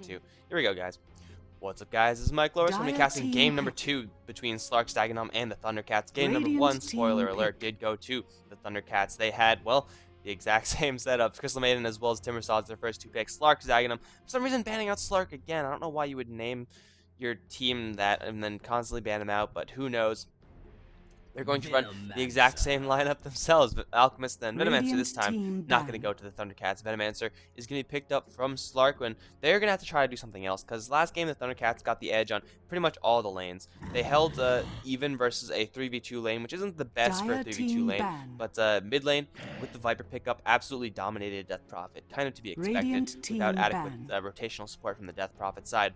Here we go, guys. What's up, guys? This is Mike Loris. We're casting game number 2 between Slark's Dagenham and the Thundercats. Game number 1, spoiler alert, did go to the Thundercats. They had, well, the exact same setup. Crystal Maiden as well as Timbersaw as their first two picks. Slark's Dagenham. For some reason, banning out Slark again. I don't know why you would name your team that and then constantly ban him out, but who knows. They're going to run the exact same lineup themselves, but Alchemist and Venomancer this time not going to go to the Thundercats. Venomancer is going to be picked up from Slark when they're going to have to try to do something else, because last game the Thundercats got the edge on pretty much all the lanes. They held even versus a 3v2 lane, which isn't the best for a 3v2 lane, but mid lane with the Viper pickup absolutely dominated Death Prophet, kind of to be expected without adequate rotational support from the Death Prophet side.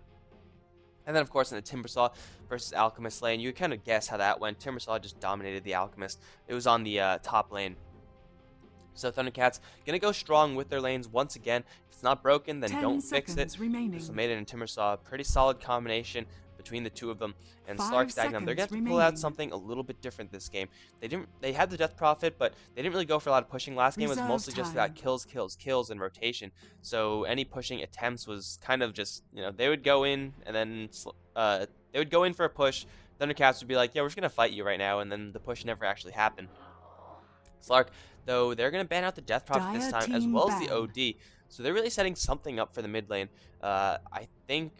And then, of course, in the Timbersaw versus Alchemist lane, you kind of guess how that went. Timbersaw just dominated the Alchemist. It was on the top lane. So Thundercats going to go strong with their lanes once again. If it's not broken, then don't fix it. So Maiden and Timbersaw, a pretty solid combination between the two of them. And Slark's Dagenham, they're going to have to pull out something a little bit different this game. They had the Death Prophet, but they didn't really go for a lot of pushing. Last game was mostly just about kills, and rotation. So any pushing attempts was kind of just, they would go in and then they would go in for a push. Thundercats would be like, yeah, we're just going to fight you right now, and then the push never actually happened. Slark, though, they're going to ban out the Death Prophet this time, as well as the OD. So they're really setting something up for the mid lane. I think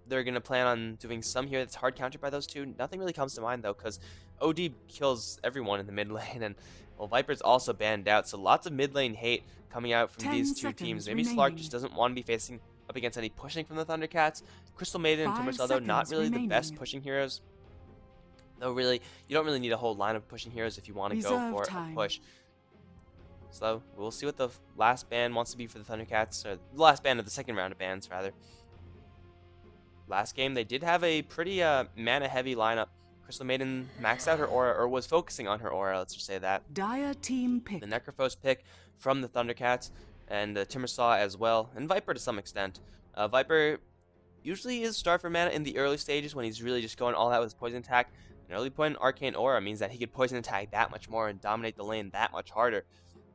they're going to plan on doing some here that's hard countered by those two. Nothing really comes to mind, though, because OD kills everyone in the mid lane, and, well, Viper's also banned out, so lots of mid lane hate coming out from these two teams. Maybe Slark just doesn't want to be facing up against any pushing from the Thundercats. Crystal Maiden and Timbersaw, though, not really the best pushing heroes. Though, really, you don't really need a whole line of pushing heroes if you want to go for a push. So, we'll see what the last ban wants to be for the Thundercats, or the last ban of the second round of bans, rather. Last game, they did have a pretty mana-heavy lineup. Crystal Maiden maxed out her aura, or was focusing on her aura, let's just say that. Dire team pick. The Necrophos pick from the Thundercats, and Timbersaw as well, and Viper to some extent. Viper usually is starved for mana in the early stages when he's really just going all out with his poison attack. An early point in Arcane Aura means that he could poison attack that much more and dominate the lane that much harder.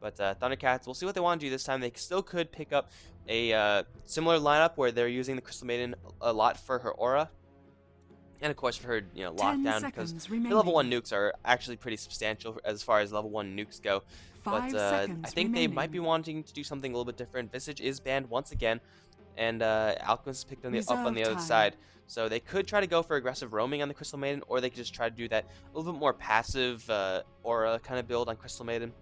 But Thundercats, we'll see what they want to do this time. They still could pick up a similar lineup where they're using the Crystal Maiden a lot for her aura. And of course for her, lockdown, because the level 1 nukes are actually pretty substantial as far as level 1 nukes go. But I think they might be wanting to do something a little bit different. Visage is banned once again, and Alchemist picked up on the other side. So they could try to go for aggressive roaming on the Crystal Maiden, or they could just try to do that a little bit more passive aura kind of build on Crystal Maiden.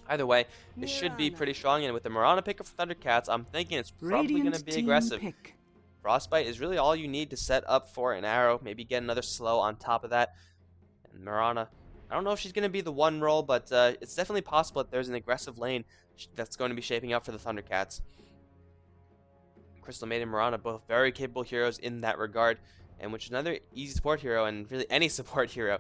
Either way, it should be pretty strong, and with the Mirana pick for Thundercats, I'm thinking it's probably going to be aggressive. Frostbite is really all you need to set up for an arrow, maybe get another slow on top of that. And Mirana, I don't know if she's going to be the one role, but it's definitely possible that there's an aggressive lane that's going to be shaping up for the Thundercats. Crystal Maiden and Mirana, both very capable heroes in that regard, and which is another easy support hero, and really any support hero.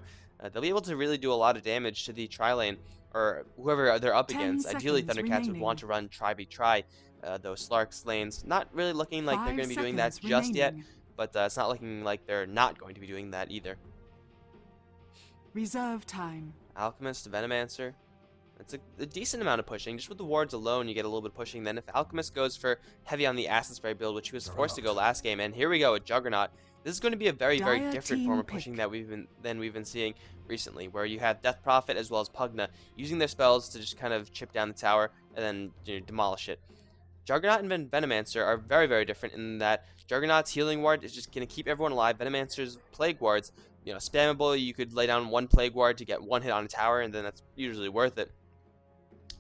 They'll be able to really do a lot of damage to the tri-lane, or whoever they're up against. Ideally, Thundercats would want to run try-be-try, those Slark's lanes. Not really looking like they're going to be doing that just yet, but it's not looking like they're not going to be doing that either. Reserve time. Alchemist, Venomancer. It's a decent amount of pushing. Just with the wards alone, you get a little bit of pushing. Then if Alchemist goes for heavy on the Acid Spray build, which he was forced to go last game, and here we go with Juggernaut. This is going to be a very, very different form of pushing that we've been seeing recently, where you have Death Prophet as well as Pugna using their spells to just kind of chip down the tower and then demolish it. Juggernaut and Venomancer are very, very different in that Juggernaut's healing ward is just going to keep everyone alive. Venomancer's plague wards, spammable. You could lay down one plague ward to get one hit on a tower, and then that's usually worth it.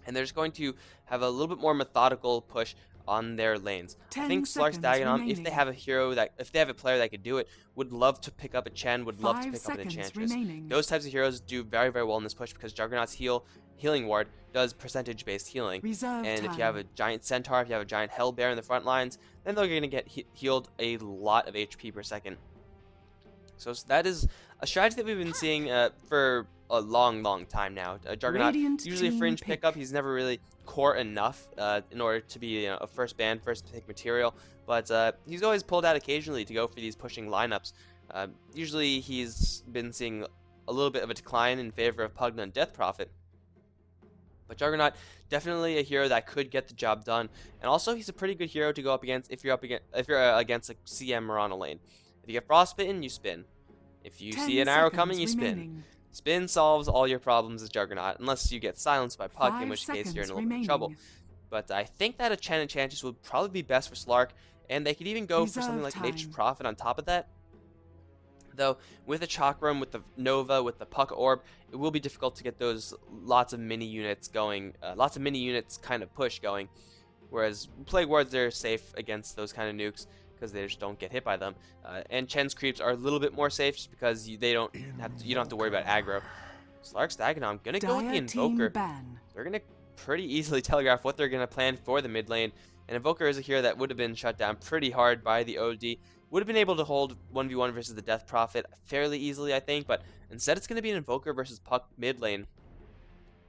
And they're just going to have a little bit more methodical push on their lanes. I think Slark's Dagenham, if they have a player that could do it, would love to pick up a Chen, would love to pick up an Enchantress. Those types of heroes do very, very well in this push because Juggernaut's healing ward does percentage-based healing. And if you have a giant Centaur, if you have a giant Hell Bear in the front lines, then they're going to get healed a lot of HP per second. So that is a strategy that we've been seeing for a long, long time now. Juggernaut, usually a fringe pickup. He's never really core enough in order to be a first ban, first pick material. But he's always pulled out occasionally to go for these pushing lineups. Usually he's been seeing a little bit of a decline in favor of Pugna and Death Prophet. But Juggernaut, definitely a hero that could get the job done, and also he's a pretty good hero to go up against if you're against a CM Mirana lane. If you get frostbitten, you spin. If you see an arrow coming, you spin. Spin solves all your problems as Juggernaut, unless you get silenced by Puck, in which case you're in a little bit of trouble. But I think that a Chen Enchantress would probably be best for Slark, and they could even go for something like Nature's Prophet on top of that. Though, with the Chakram, with the Nova, with the Puck Orb, it will be difficult to get those lots of mini units going, lots of mini units kind of push going. Whereas Plague Wards are safe against those kind of nukes because they just don't get hit by them. And Chen's creeps are a little bit more safe just because you don't have to worry about aggro. Slark's Dagenham gonna go with the Invoker. They're gonna pretty easily telegraph what they're gonna plan for the mid lane. And Invoker is a hero that would have been shut down pretty hard by the OD. Would have been able to hold 1v1 versus the Death Prophet fairly easily, I think, but instead it's going to be an Invoker versus Puck mid lane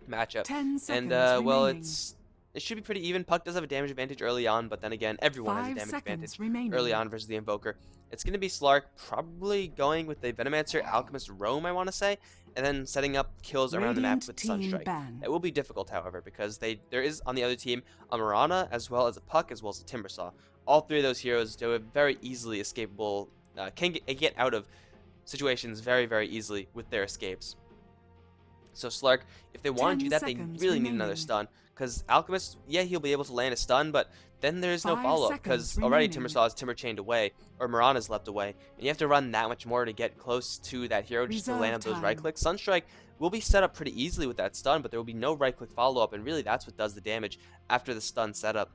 matchup. And, well, it should be pretty even. Puck does have a damage advantage early on, but then again, everyone has a damage advantage early on versus the Invoker. It's going to be Slark probably going with the Venomancer, Alchemist, Roam, I want to say, and then setting up kills around the map with Sunstrike. It will be difficult, however, because there is on the other team a Mirana, as well as a Puck, as well as a Timbersaw. All three of those heroes do a very easily escapable, can get out of situations very, very easily with their escapes. So Slark, if they want to do that, they really need another stun. Because Alchemist, yeah, he'll be able to land a stun, but then there's no follow-up. Because already Timbersaw is Timber chained away, or Mirana's leapt away. And you have to run that much more to get close to that hero just to land up those right clicks. Sunstrike will be set up pretty easily with that stun, but there will be no right click follow-up, and really that's what does the damage after the stun setup.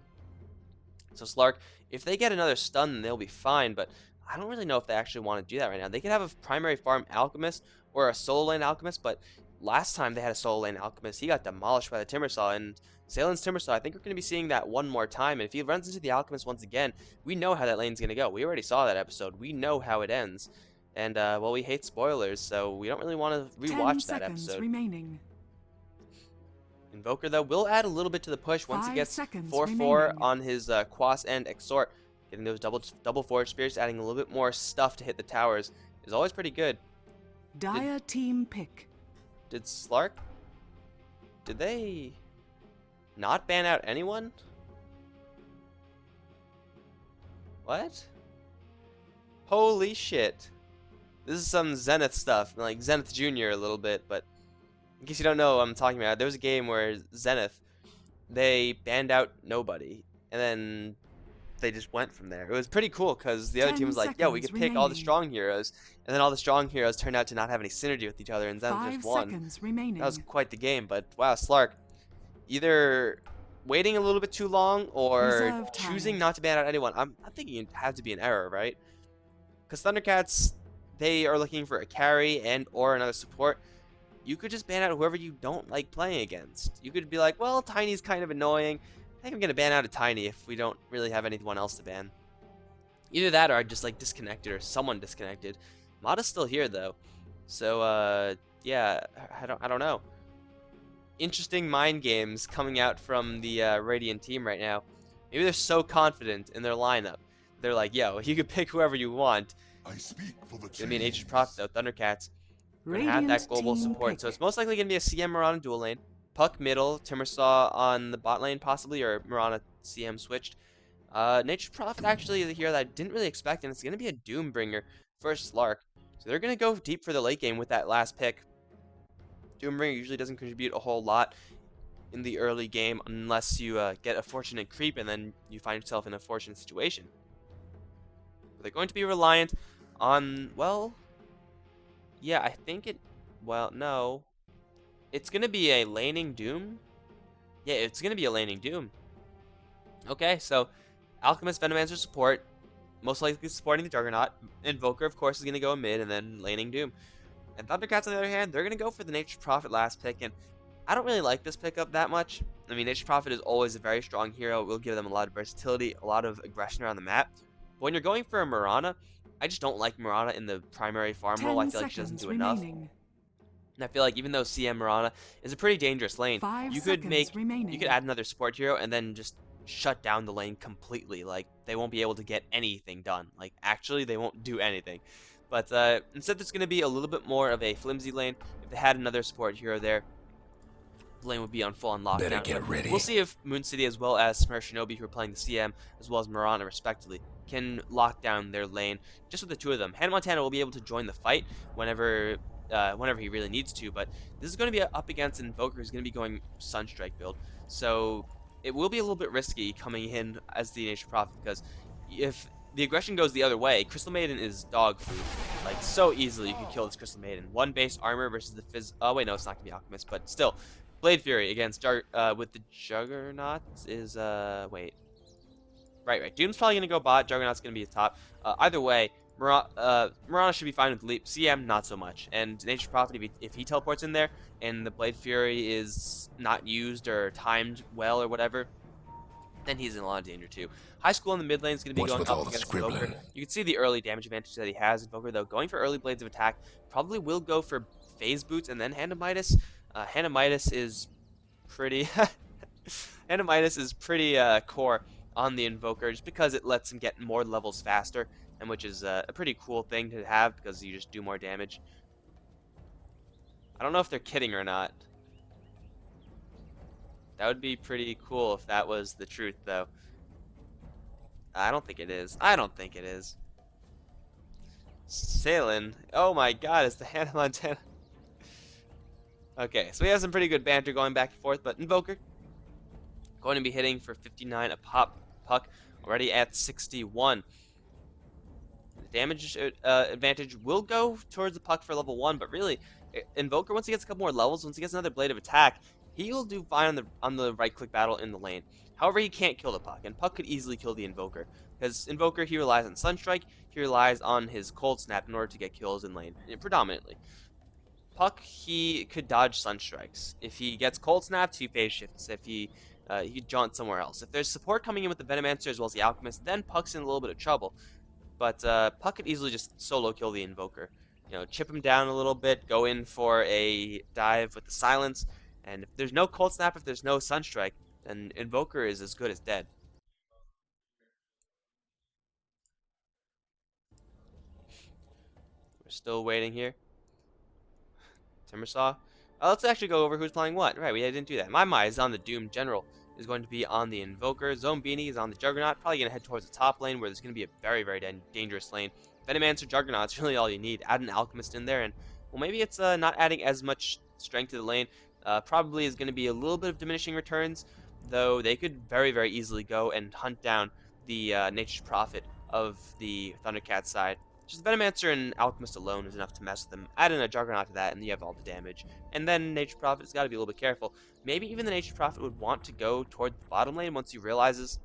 So Slark, if they get another stun, then they'll be fine, but I don't really know if they actually want to do that right now. They could have a primary farm Alchemist or a solo lane Alchemist, but last time they had a solo lane Alchemist, he got demolished by the Timbersaw, and Salen's Timbersaw, I think we're going to be seeing that one more time, and if he runs into the Alchemist once again, we know how that lane's going to go. We already saw that episode. We know how it ends. And, well, we hate spoilers, so we don't really want to rewatch that episode. Invoker, though, will add a little bit to the push once he gets 4-4 on his Quas and Exhort. Getting those double Forge Spears, adding a little bit more stuff to hit the towers is always pretty good. Dire team pick. Did Slark? Did they not ban out anyone? What? Holy shit. This is some Zenith stuff, like Zenith Jr. a little bit, but in case you don't know what I'm talking about, there was a game where Zenith, they banned out nobody, and then they just went from there. It was pretty cool, because the other team was like, yo, we could pick all the strong heroes, and then all the strong heroes turned out to not have any synergy with each other, and Zenith just won. That was quite the game, but wow, Slark, either waiting a little bit too long, or choosing not to ban out anyone. I'm thinking it had to be an error, right? Because Thundercats, they are looking for a carry and or another support. You could just ban out whoever you don't like playing against. You could be like, well, Tiny's kind of annoying. I think I'm going to ban out a Tiny if we don't really have anyone else to ban. Either that or I just like disconnected or someone disconnected. Mada's still here though. So, yeah, I don't know. Interesting mind games coming out from the Radiant team right now. Maybe they're so confident in their lineup. They're like, yo, you can pick whoever you want. I speak for the Gonna be an Nature's Prophet though, Thundercats. We're gonna have that global support, so it's most likely gonna be a CM Mirana dual lane, Puck middle, Timbersaw on the bot lane possibly, or Mirana CM switched. Nature's Prophet actually is a hero that I didn't really expect, and it's gonna be a Doombringer for Slark. So they're gonna go deep for the late game with that last pick. Doombringer usually doesn't contribute a whole lot in the early game unless you get a fortunate creep and then you find yourself in a fortunate situation. But they're going to be reliant on, well, yeah, I think it... Well, no. It's going to be a laning Doom? Yeah, it's going to be a laning Doom. Okay, so Alchemist, Venomancer support, most likely supporting the Juggernaut. Invoker, of course, is going to go mid, and then laning Doom. And Thundercats, on the other hand, they're going to go for the Nature's Prophet last pick, and I don't really like this pickup that much. I mean, Nature's Prophet is always a very strong hero. It will give them a lot of versatility, a lot of aggression around the map. But when you're going for a Mirana, I just don't like Mirana in the primary farm role. I feel like she doesn't do enough. And I feel like even though CM Mirana is a pretty dangerous lane, you could add another support hero and then just shut down the lane completely. Like, they won't be able to get anything done. Like, actually, they won't do anything. But instead, there's going to be a little bit more of a flimsy lane if they had another support hero there. the lane would be on full on Better lockdown. But get we'll ready. see if Moon City, as well as Smurf Shinobi, who are playing the CM, as well as Mirana, respectively, can lock down their lane just with the two of them. Hannah Montana will be able to join the fight whenever he really needs to, but this is going to be up against an Invoker who's going to be going Sunstrike build. So it will be a little bit risky coming in as the Nature Prophet, because if the aggression goes the other way, Crystal Maiden is dog food. Like, so easily you could kill this Crystal Maiden. One base armor versus the Fizz. Oh, wait, no, it's not going to be Alchemist, but still. Blade Fury against with the Juggernaut is, wait. Right. Doom's probably going to go bot. Juggernaut's going to be a top. Either way, Mirana should be fine with Leap. CM, not so much. And Nature's Prophet, if he teleports in there and the Blade Fury is not used or timed well or whatever, then he's in a lot of danger too. High School in the mid lane is going to be What's going with all up the against Invoker. scribbling? You can see the early damage advantage that he has. Invoker, though, going for early Blades of Attack, probably will go for Phase Boots and then Hand of Midas. Hand of Midas is pretty... Hand of Midas is pretty core on the Invoker, just because it lets him get more levels faster, and which is a pretty cool thing to have, because you just do more damage. I don't know if they're kidding or not. That would be pretty cool if that was the truth, though. I don't think it is. I don't think it is. Sailing. Oh my god, it's the Hannah Montana. Okay, so we have some pretty good banter going back and forth, but Invoker going to be hitting for 59 a pop. Puck already at 61. The damage advantage will go towards the Puck for level 1, but really, Invoker, once he gets a couple more levels, once he gets another Blade of Attack, he will do fine on the right-click battle in the lane. However, he can't kill the Puck, and Puck could easily kill the Invoker, because Invoker, he relies on Sunstrike, he relies on his Cold Snap in order to get kills in lane, predominantly. Puck, he could dodge Sunstrikes. If he gets Cold Snapped, he phase shifts. If he could jaunt somewhere else. If there's support coming in with the Venomancer as well as the Alchemist, then Puck's in a little bit of trouble. But Puck could easily just solo kill the Invoker. You know, chip him down a little bit, go in for a dive with the Silence, and if there's no Cold Snap, if there's no Sunstrike, then Invoker is as good as dead. We're still waiting here. Timbersaw. Let's actually go over who's playing what. Right, we didn't do that. My mind is on the Doom General. Is going to be on the Invoker. Zombeanie is on the Juggernaut. Probably going to head towards the top lane, where there's going to be a very, very dangerous lane. Venomancer Juggernaut's really all you need. Add an Alchemist in there, and, well, maybe it's not adding as much strength to the lane. Probably is going to be a little bit of diminishing returns, though they could very, very easily go and hunt down the Nature's Prophet of the Thundercat side. Just Venomancer and Alchemist alone is enough to mess with them. Add in a Juggernaut to that, and you have all the damage. And then Nature's Prophet's got to be a little bit careful. Maybe even the Nature's Prophet would want to go toward the bottom lane once he realizes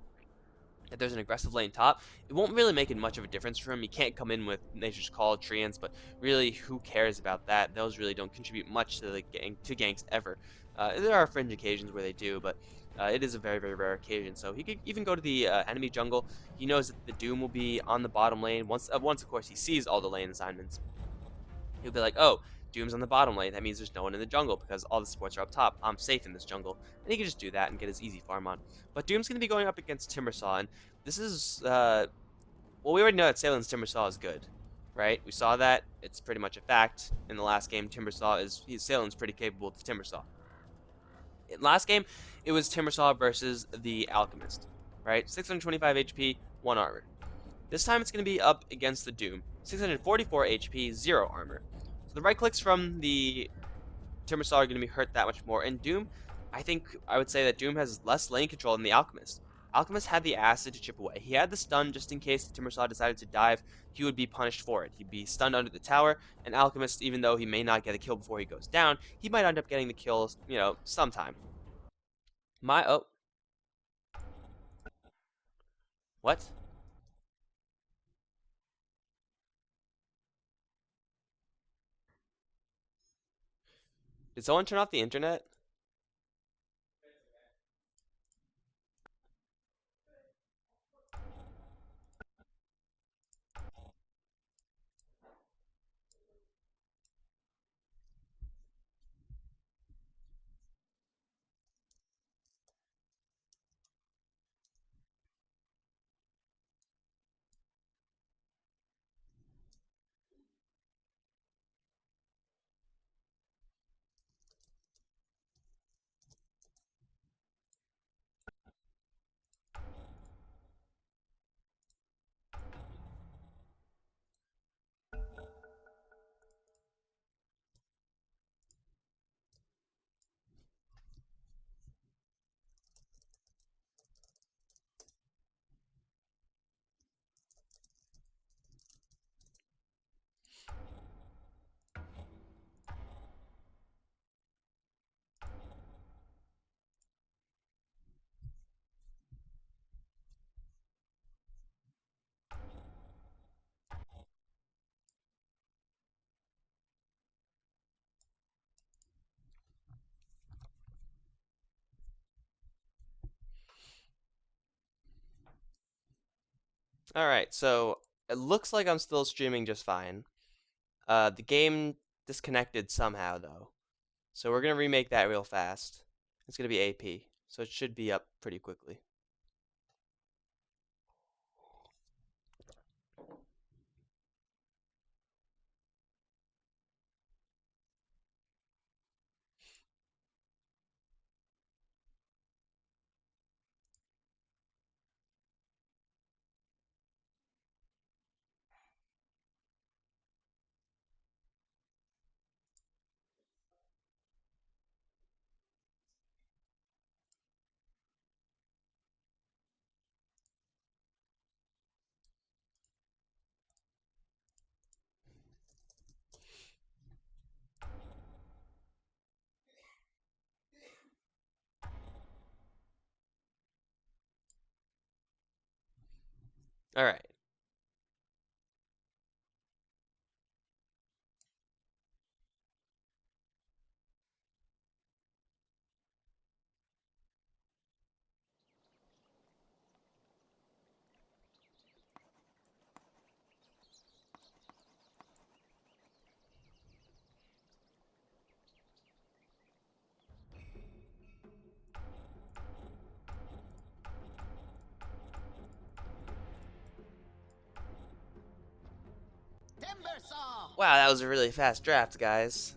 that there's an aggressive lane top. It won't really make much of a difference for him. He can't come in with Nature's Call, Treants, but really, who cares about that? Those really don't contribute much to the ganks ever. There are fringe occasions where they do, but it is a very, very rare occasion. So he could even go to the enemy jungle. He knows that the Doom will be on the bottom lane. Once, of course, he sees all the lane assignments, he'll be like, oh, Doom's on the bottom lane. That means there's no one in the jungle because all the supports are up top. I'm safe in this jungle. And he can just do that and get his easy farm on. But Doom's going to be going up against Timbersaw, and this is, well, we already know that Salen's Timbersaw is good, right? We saw that. It's pretty much a fact. In the last game, Salen's pretty capable with Timbersaw. In last game, it was Timbersaw versus the Alchemist, right? 625 HP, 1 armor. This time it's going to be up against the Doom. 644 HP, 0 armor. So the right clicks from the Timbersaw are going to be hurt that much more. And Doom, I would say that Doom has less lane control than the Alchemist. Alchemist had the acid to chip away. He had the stun just in case the Timbersaw decided to dive. He would be punished for it. He'd be stunned under the tower. And Alchemist, even though he may not get a kill before he goes down, he might end up getting the kills, sometime. Oh. What? Did someone turn off the internet? Alright, so it looks like I'm still streaming just fine. The game disconnected somehow, though. So we're going to remake that real fast. It's going to be AP, so it should be up pretty quickly. Alright. Wow, that was a really fast draft, guys.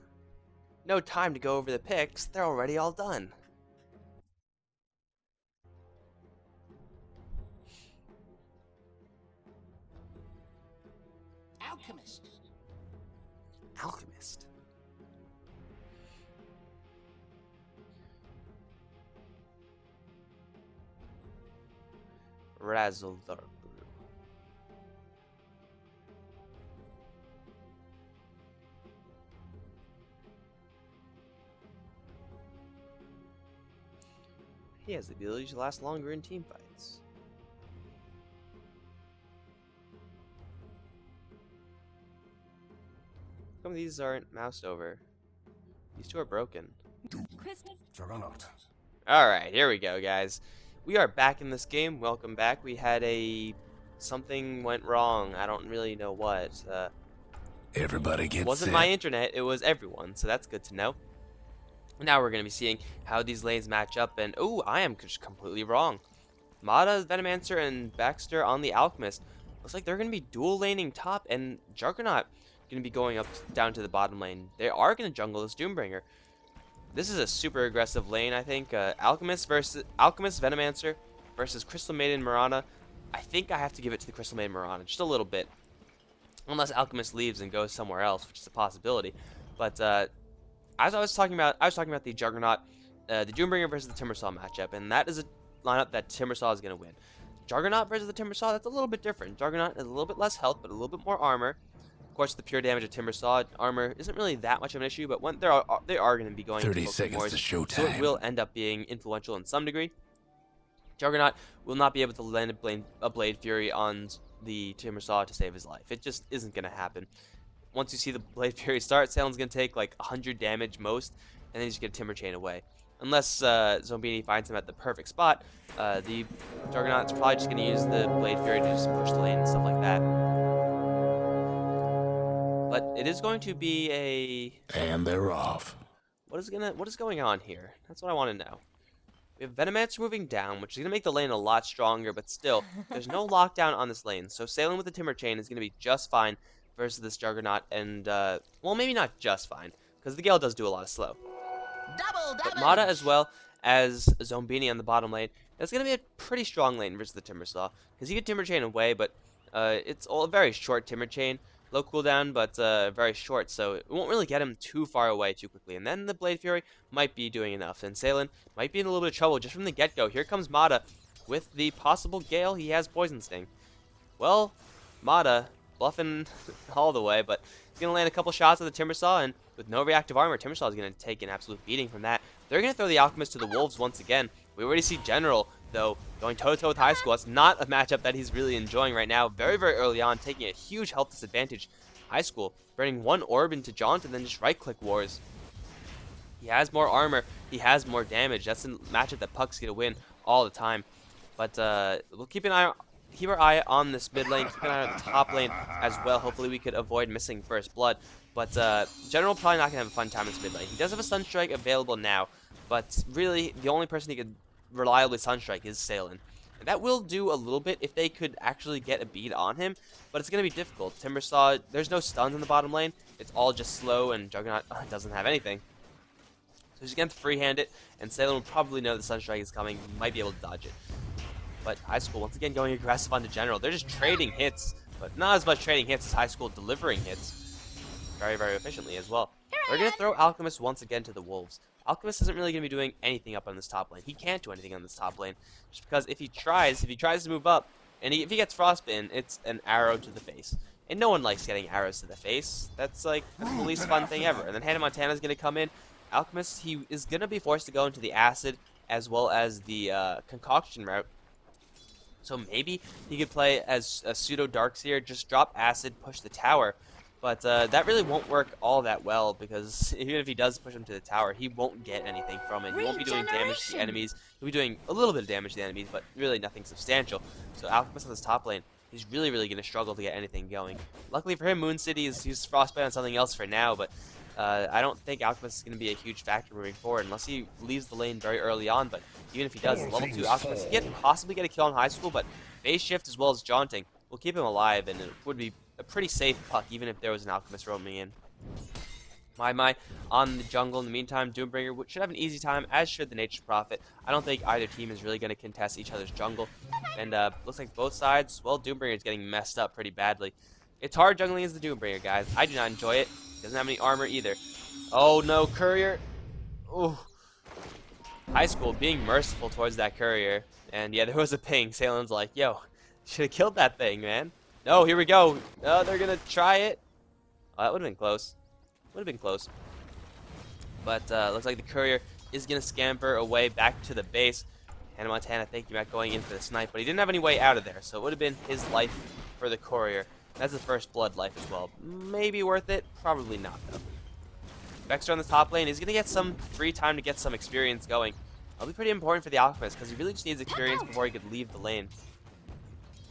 No time to go over the picks, they're already all done. Alchemist. Razzledar. He has the ability to last longer in team fights. How come these aren't moused over? These two are broken. Juggernaut. Alright, here we go, guys. We are back in this game. Welcome back. We had something went wrong. I don't really know what. Everybody It gets wasn't set. my internet, it was everyone, so that's good to know. Now we're going to be seeing how these lanes match up, and ooh, I am just completely wrong. Mata, Venomancer, and Baxter on the Alchemist. Looks like they're going to be dual laning top, and Juggernaut going to be going up down to the bottom lane. They are going to jungle this Doombringer. This is a super aggressive lane, I think. Alchemist, Venomancer versus Crystal Maiden Mirana. I think I have to give it to the Crystal Maiden Mirana, just a little bit. Unless Alchemist leaves and goes somewhere else, which is a possibility. But as I was talking about the Juggernaut, the Doombringer versus the Timbersaw matchup, and that is a lineup that Timbersaw is going to win. Juggernaut versus the Timbersaw, that's a little bit different. Juggernaut has a little bit less health, but a little bit more armor. Of course, the pure damage of Timbersaw armor isn't really that much of an issue, but when they are going to be going 30 into seconds wars, to showtime. so it will end up being influential in some degree. Juggernaut will not be able to land a Blade Fury on the Timbersaw to save his life. It just isn't going to happen. Once you see the Blade Fury start, Salen's going to take like 100 damage most, and then he's going to Timber Chain away. Unless Zombini finds him at the perfect spot, the Juggernaut's probably just going to use the Blade Fury to just push the lane and stuff like that. But it is going to be a... And they're off. What is going on here? That's what I want to know. We have Venomancer moving down, which is going to make the lane a lot stronger, but still, there's no lockdown on this lane. So Salen with the Timber Chain is going to be just fine versus this Juggernaut, and, well, maybe not just fine, because the Gale does do a lot of slow. But Mata as well as Zombini on the bottom lane, that's going to be a pretty strong lane versus the Timbersaw, because he could Timber Chain away, but it's all a very short Timber Chain. Low cooldown, but very short, so it won't really get him too far away too quickly. And then the Blade Fury might be doing enough. And Salen might be in a little bit of trouble just from the get-go. Here comes Mata with the possible Gale. He has Poison Sting. Well, Mata bluffing all the way, but he's going to land a couple shots at the Timbersaw, and with no reactive armor, Timbersaw is going to take an absolute beating from that. They're going to throw the Alchemist to the Wolves once again. We already see General, though, going toe-to-toe with High School. That's not a matchup that he's really enjoying right now. Very, very early on, taking a huge health disadvantage. High School, burning one orb into Jaunt and then just right-click wars. He has more armor. He has more damage. That's a matchup that Puck's going to win all the time. But we'll keep an eye keep our eye on this mid lane, keep an eye on the top lane as well. Hopefully we could avoid missing first blood. But General probably not going to have a fun time in this mid lane. He does have a Sunstrike available now, but really the only person he could reliably Sunstrike is Salen. And that will do a little bit if they could actually get a beat on him, but it's going to be difficult. Timbersaw, there's no stuns in the bottom lane. It's all just slow, and Juggernaut doesn't have anything. So he's going to freehand it, and Salen will probably know the Sunstrike is coming. He might be able to dodge it. But High School, once again, going aggressive onto General. They're just trading hits, but not as much trading hits as High School delivering hits. Very, very efficiently as well. We're going to throw Alchemist once again to the Wolves. Alchemist isn't really going to be doing anything up on this top lane. He can't do anything on this top lane, just because if he tries to move up, and if he gets frostbitten, it's an arrow to the face. And no one likes getting arrows to the face. That's the least fun thing ever. And then Hannah Montana is going to come in. Alchemist, he is going to be forced to go into the Acid as well as the Concoction route. So maybe he could play as a pseudo Darkseer, just drop Acid, push the tower. But that really won't work all that well, because even if he does push him to the tower, he won't get anything from it. He won't be doing damage to the enemies. He'll be doing a little bit of damage to the enemies, but really nothing substantial. So Alchemist on this top lane, he's really going to struggle to get anything going. Luckily for him, Moon City is used Frostbite on something else for now, but I don't think Alchemist is going to be a huge factor moving forward, unless he leaves the lane very early on. But even if he does, level 2 Alchemist, he can possibly get a kill in High School, but Phase Shift as well as Jaunting will keep him alive, and it would be a pretty safe puck, even if there was an Alchemist roaming in. My on the jungle. In the meantime, Doombringer should have an easy time, as should the Nature's Prophet. I don't think either team is really going to contest each other's jungle. And looks like both sides, well, Doombringer is getting messed up pretty badly. It's hard jungling as the Doombringer, guys. I do not enjoy it. Doesn't have any armor either. Oh no, Courier. Ooh. High School being merciful towards that Courier. And yeah, there was a ping. Salen's like, yo, should have killed that thing, man. No, here we go. Oh, they're going to try it. Oh, that would have been close. Would have been close. But looks like the Courier is going to scamper away back to the base. Hannah Montana thinking about going in for the snipe, but he didn't have any way out of there, so it would have been his life for the Courier. That's the first blood life as well. Maybe worth it? Probably not, though. Vexter on the top lane is going to get some free time to get some experience going. That'll be pretty important for the Alchemist, because he really just needs experience before he could leave the lane.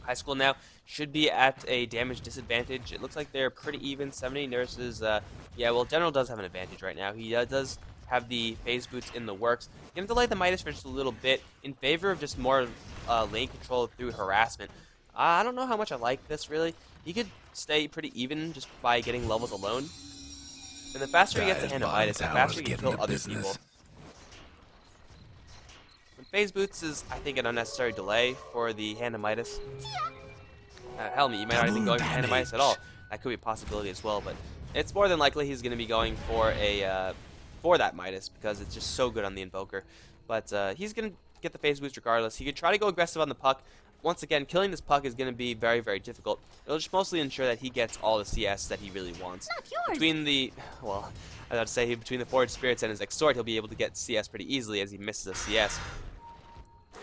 High School now should be at a damage disadvantage. It looks like they're pretty even. 70 nurses. Yeah, well, General does have an advantage right now. He does have the phase boots in the works. Gonna delay the Midas for just a little bit in favor of just more lane control through harassment. I don't know how much I like this, really. He could stay pretty even just by getting levels alone. And the faster he gets to Hannah Midas, the faster he can kill other people. Phase boots is, I think, an unnecessary delay for the Hannah Midas. Hell, you might not even be going for Hannah Midas at all. That could be a possibility as well, but it's more than likely he's going to be going for a for that Midas, because it's just so good on the Invoker. But he's going to get the phase boost regardless. He could try to go aggressive on the puck. Once again, killing this puck is going to be very, very difficult. It'll just mostly ensure that he gets all the CS that he really wants. Between the, well, I was about to say, between the Forged Spirits and his Extort, he'll be able to get CS pretty easily as he misses a CS.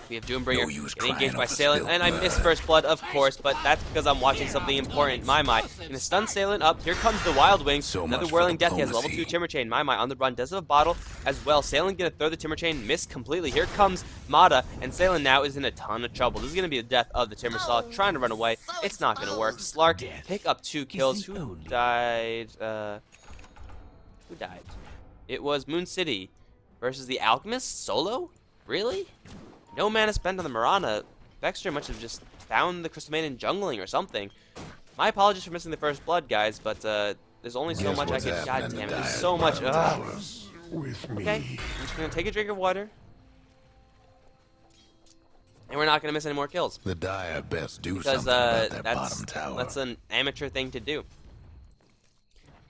We have Doombringer getting engaged by Salen, and I missed first blood, of course, but that's because I'm watching something important. My. Gonna stun Salen up. Here comes the Wild Wing. Another Whirling Death. He has level 2 Timber Chain. My on the run does have a bottle as well. Salen gonna throw the Timber Chain, miss completely. Here comes Mata, and Salen now is in a ton of trouble. This is gonna be the death of the Timbersaw, trying to run away. It's not gonna work. Slark pick up 2 kills. Who died? Who died? It was Moon City versus the Alchemist solo? Really? No mana spent on the Mirana. Vexter must have just found the Crystal Maiden jungling or something. My apologies for missing the first blood, guys, but there's only so much I can. God damn it, there's so much. Okay, I'm just gonna take a drink of water, and we're not gonna miss any more kills. The Dire best do because something about that bottom tower. That's an amateur thing to do.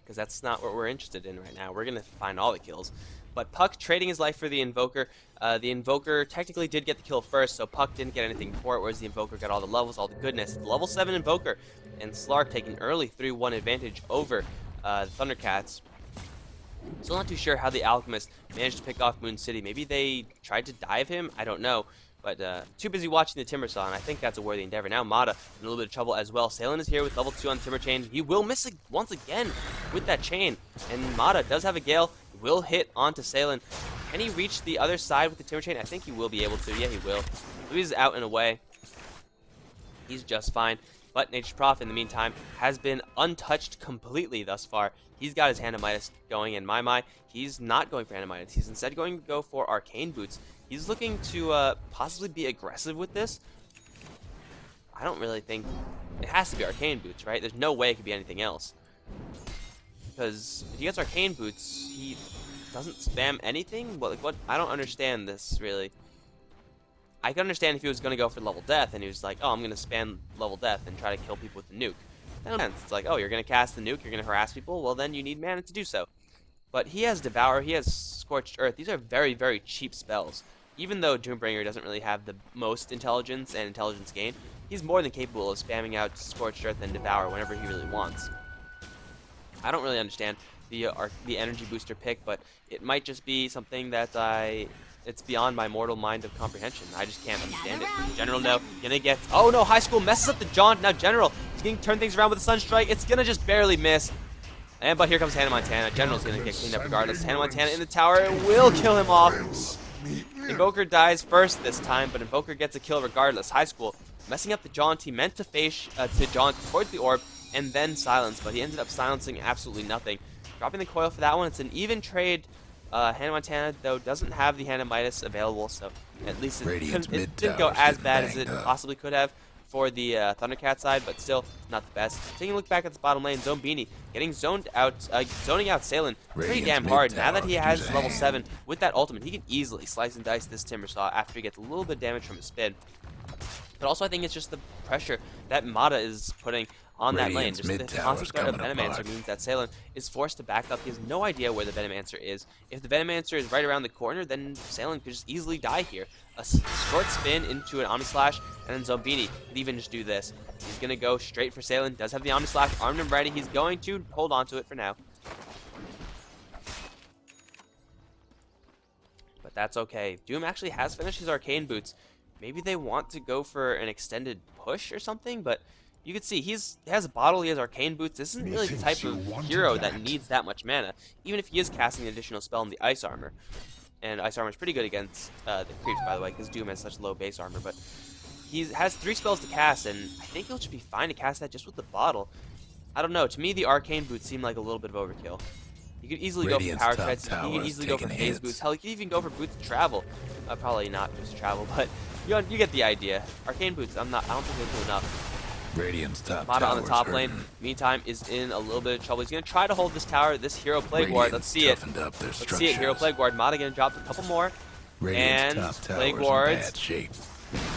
Because that's not what we're interested in right now. We're gonna find all the kills. But Puck trading his life for the Invoker. The Invoker technically did get the kill first, so Puck didn't get anything for it, whereas the Invoker got all the levels, all the goodness. The level 7 Invoker, and Slark taking early 3-1 advantage over the Thundercats. Still not too sure how the Alchemist managed to pick off Moon City. Maybe they tried to dive him? I don't know. But too busy watching the Timbersaw, and I think that's a worthy endeavor. Now Mata in a little bit of trouble as well. Salen is here with level 2 on Timber Chain. He will miss once again with that chain. And Mata does have a Gale. Will hit onto Salen. Can he reach the other side with the Timber Chain? I think he will be able to. Yeah, he will. Louise is out and away. He's just fine. But Nature's Prophet, in the meantime, has been untouched completely thus far. He's got his Hand of Midas going. In my mind, he's not going for Hand of Midas. He's instead going to go for Arcane Boots. He's looking to possibly be aggressive with this. I don't really think... It has to be Arcane Boots, right? There's no way it could be anything else. Because if he gets Arcane Boots, he doesn't spam anything? What? I don't understand this, really. I can understand if he was going to go for level death and he was like, oh, I'm going to spam level death and try to kill people with the nuke. That makes sense. It's like, oh, you're going to cast the nuke, you're going to harass people, well then you need mana to do so. But he has Devour, he has Scorched Earth. These are very, very cheap spells. Even though Doombringer doesn't really have the most intelligence and intelligence gain, he's more than capable of spamming out Scorched Earth and Devour whenever he really wants. I don't really understand the energy booster pick, but it might just be something that it's beyond my mortal mind of comprehension. I just can't understand it. General, no. Gonna get... Oh, no. High School messes up the jaunt. Now, General, he's gonna turn things around with a Sunstrike. It's gonna just barely miss. But here comes Hannah Montana. General's gonna get cleaned up regardless. Hannah Montana in the tower. It will kill him off. Invoker dies first this time, but Invoker gets a kill regardless. High School messing up the jaunt. He meant to face to jaunt towards the orb and then silence, but he ended up silencing absolutely nothing. Dropping the coil for that one. It's an even trade. Hannah Montana, though, doesn't have the Hand of Midas available, so at least it didn't go as bad as it possibly could have for the Thundercat side, but still not the best. Taking a look back at this bottom lane, Zombini getting zoning out Salen pretty damn hard. Now that he has level 7 with that ultimate, he can easily slice and dice this Timbersaw after he gets a little bit of damage from his spin. But also, I think it's just the pressure that Mata is putting on that lane. Just the constant threat of Venomancer means that Salen is forced to back up. He has no idea where the Venomancer is. If the Venomancer is right around the corner, then Salen could just easily die here. A short spin into an Omni Slash, and then Zombini could even just do this. He's going to go straight for Salen. Does have the Omni Slash armed and ready. He's going to hold on to it for now. But that's okay. Doom actually has finished his Arcane Boots. Maybe they want to go for an extended push or something, but you can see he has a bottle, he has Arcane Boots. This isn't really the type of hero that needs that much mana, even if he is casting an additional spell in the Ice Armor. And Ice Armor is pretty good against the creeps, by the way, because Doom has such low base armor, but he has 3 spells to cast, and I think he'll just be fine to cast that just with the bottle. I don't know, to me the Arcane Boots seem like a little bit of overkill. You could easily go for Power Treads, you could easily go for Phase Boots, hell, you could even go for Boots to Travel. Probably not Boots to Travel, but you get the idea. Arcane Boots, I don't think they'll do enough. Radiant's top Mata on the top tower's lane, meantime, is in a little bit of trouble. He's going to try to hold this tower, this Hero Plague Ward. Let's see it. Let's see it, Hero Plague Ward. Mata going to drop a couple more. And Plague Wards,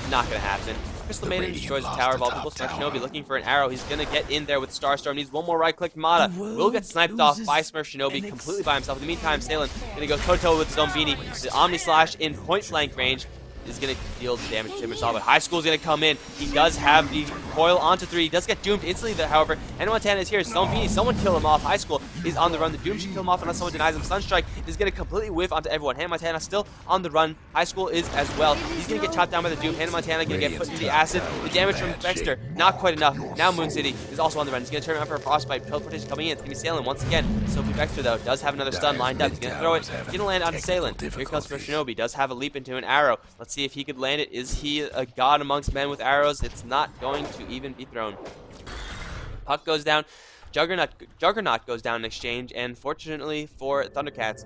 not going to happen. Crystal Maiden destroys the tower of all people. Slark Shinobi looking for an arrow. He's going to get in there with Starstorm. Needs one more right click. Mata will get sniped off by Smurf Shinobi completely by himself. In the meantime, Salen going to go toe-to-toe with Zombini. The Omni Slash in point-blank range is going to deal the damage to Timbersaw, but High School is going to come in. He does have the coil onto 3. He does get doomed instantly, however. Hannah Montana is here. Zombini, someone kill him off. High School is on the run. The Doom should kill him off unless someone denies him. Sunstrike is going to completely whiff onto everyone. Hannah Montana still on the run. High School is as well. He's going to get chopped down by the Doom. Hannah Montana going to get put into the acid. The damage from Dexter, not quite enough. Now Moon City is also on the run. He's going to turn around for a Frostbite. Teleportation coming in. It's going to be Salen once again. Sophie Dexter, though, does have another stun lined up. He's going to throw it. He's going to land onto Salen. Here comes for Shinobi. Does have a leap into an arrow. Let's see if he could land it. Is he a god amongst men with arrows? It's not going to even be thrown. Puck goes down. Juggernaut goes down in exchange, and fortunately for Thundercats,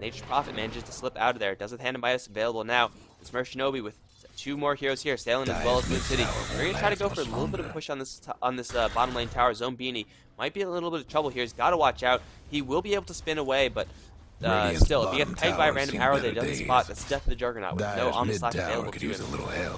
Nature's Prophet manages to slip out of there. Does with Hand of Midas available now. It's Smurf Shinobi with 2 more heroes here, Salen as well as Moon City. We're going to try to go for a little bit of push on this bottom lane tower. Zombini might be in a little bit of trouble here. He's got to watch out. He will be able to spin away, but still, if he gets pegged by a random arrow that he doesn't spot, that's the death of the Juggernaut with no Omni Slash available to him.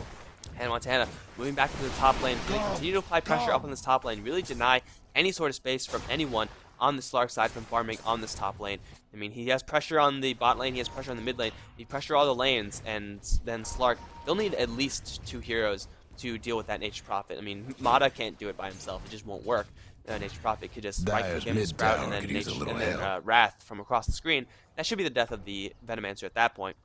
Hannah Montana moving back to the top lane, really continue to apply pressure up on this top lane, really deny any sort of space from anyone on the Slark side from farming on this top lane. I mean, he has pressure on the bot lane, he has pressure on the mid lane, he pressure all the lanes, and then Slark, they'll need at least 2 heroes to deal with that Nature's Prophet. I mean, Mata can't do it by himself, it just won't work. Nature's Prophet could just right-click him, Sprout, and then Wrath from across the screen. That should be the death of the Venomancer at that point.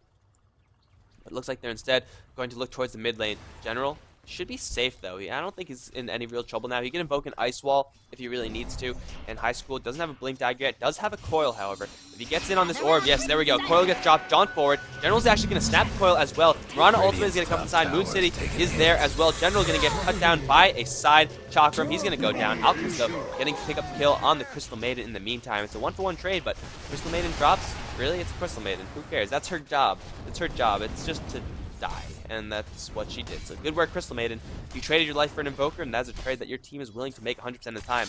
But it looks like they're instead going to look towards the mid lane. General Should be safe, though. I don't think he's in any real trouble now. He can invoke an Ice Wall if he really needs to. And High School doesn't have a Blink Dagger yet. Does have a Coil, however. If he gets in on this orb, yes, there we go. Coil gets dropped. Jaunt forward. General's actually going to snap the Coil as well. Mirana ultimate is going to come inside. Moon City is there as well. General going to get cut down by a side Chakram. He's going to go down. Alchemist, though, getting to pick up the kill on the Crystal Maiden in the meantime. It's a 1-for-1 trade, but Crystal Maiden drops. Really? It's Crystal Maiden. Who cares? That's her job. It's her job. It's just to die, and that's what she did. So good work, Crystal Maiden. You traded your life for an Invoker, and that's a trade that your team is willing to make 100% of the time.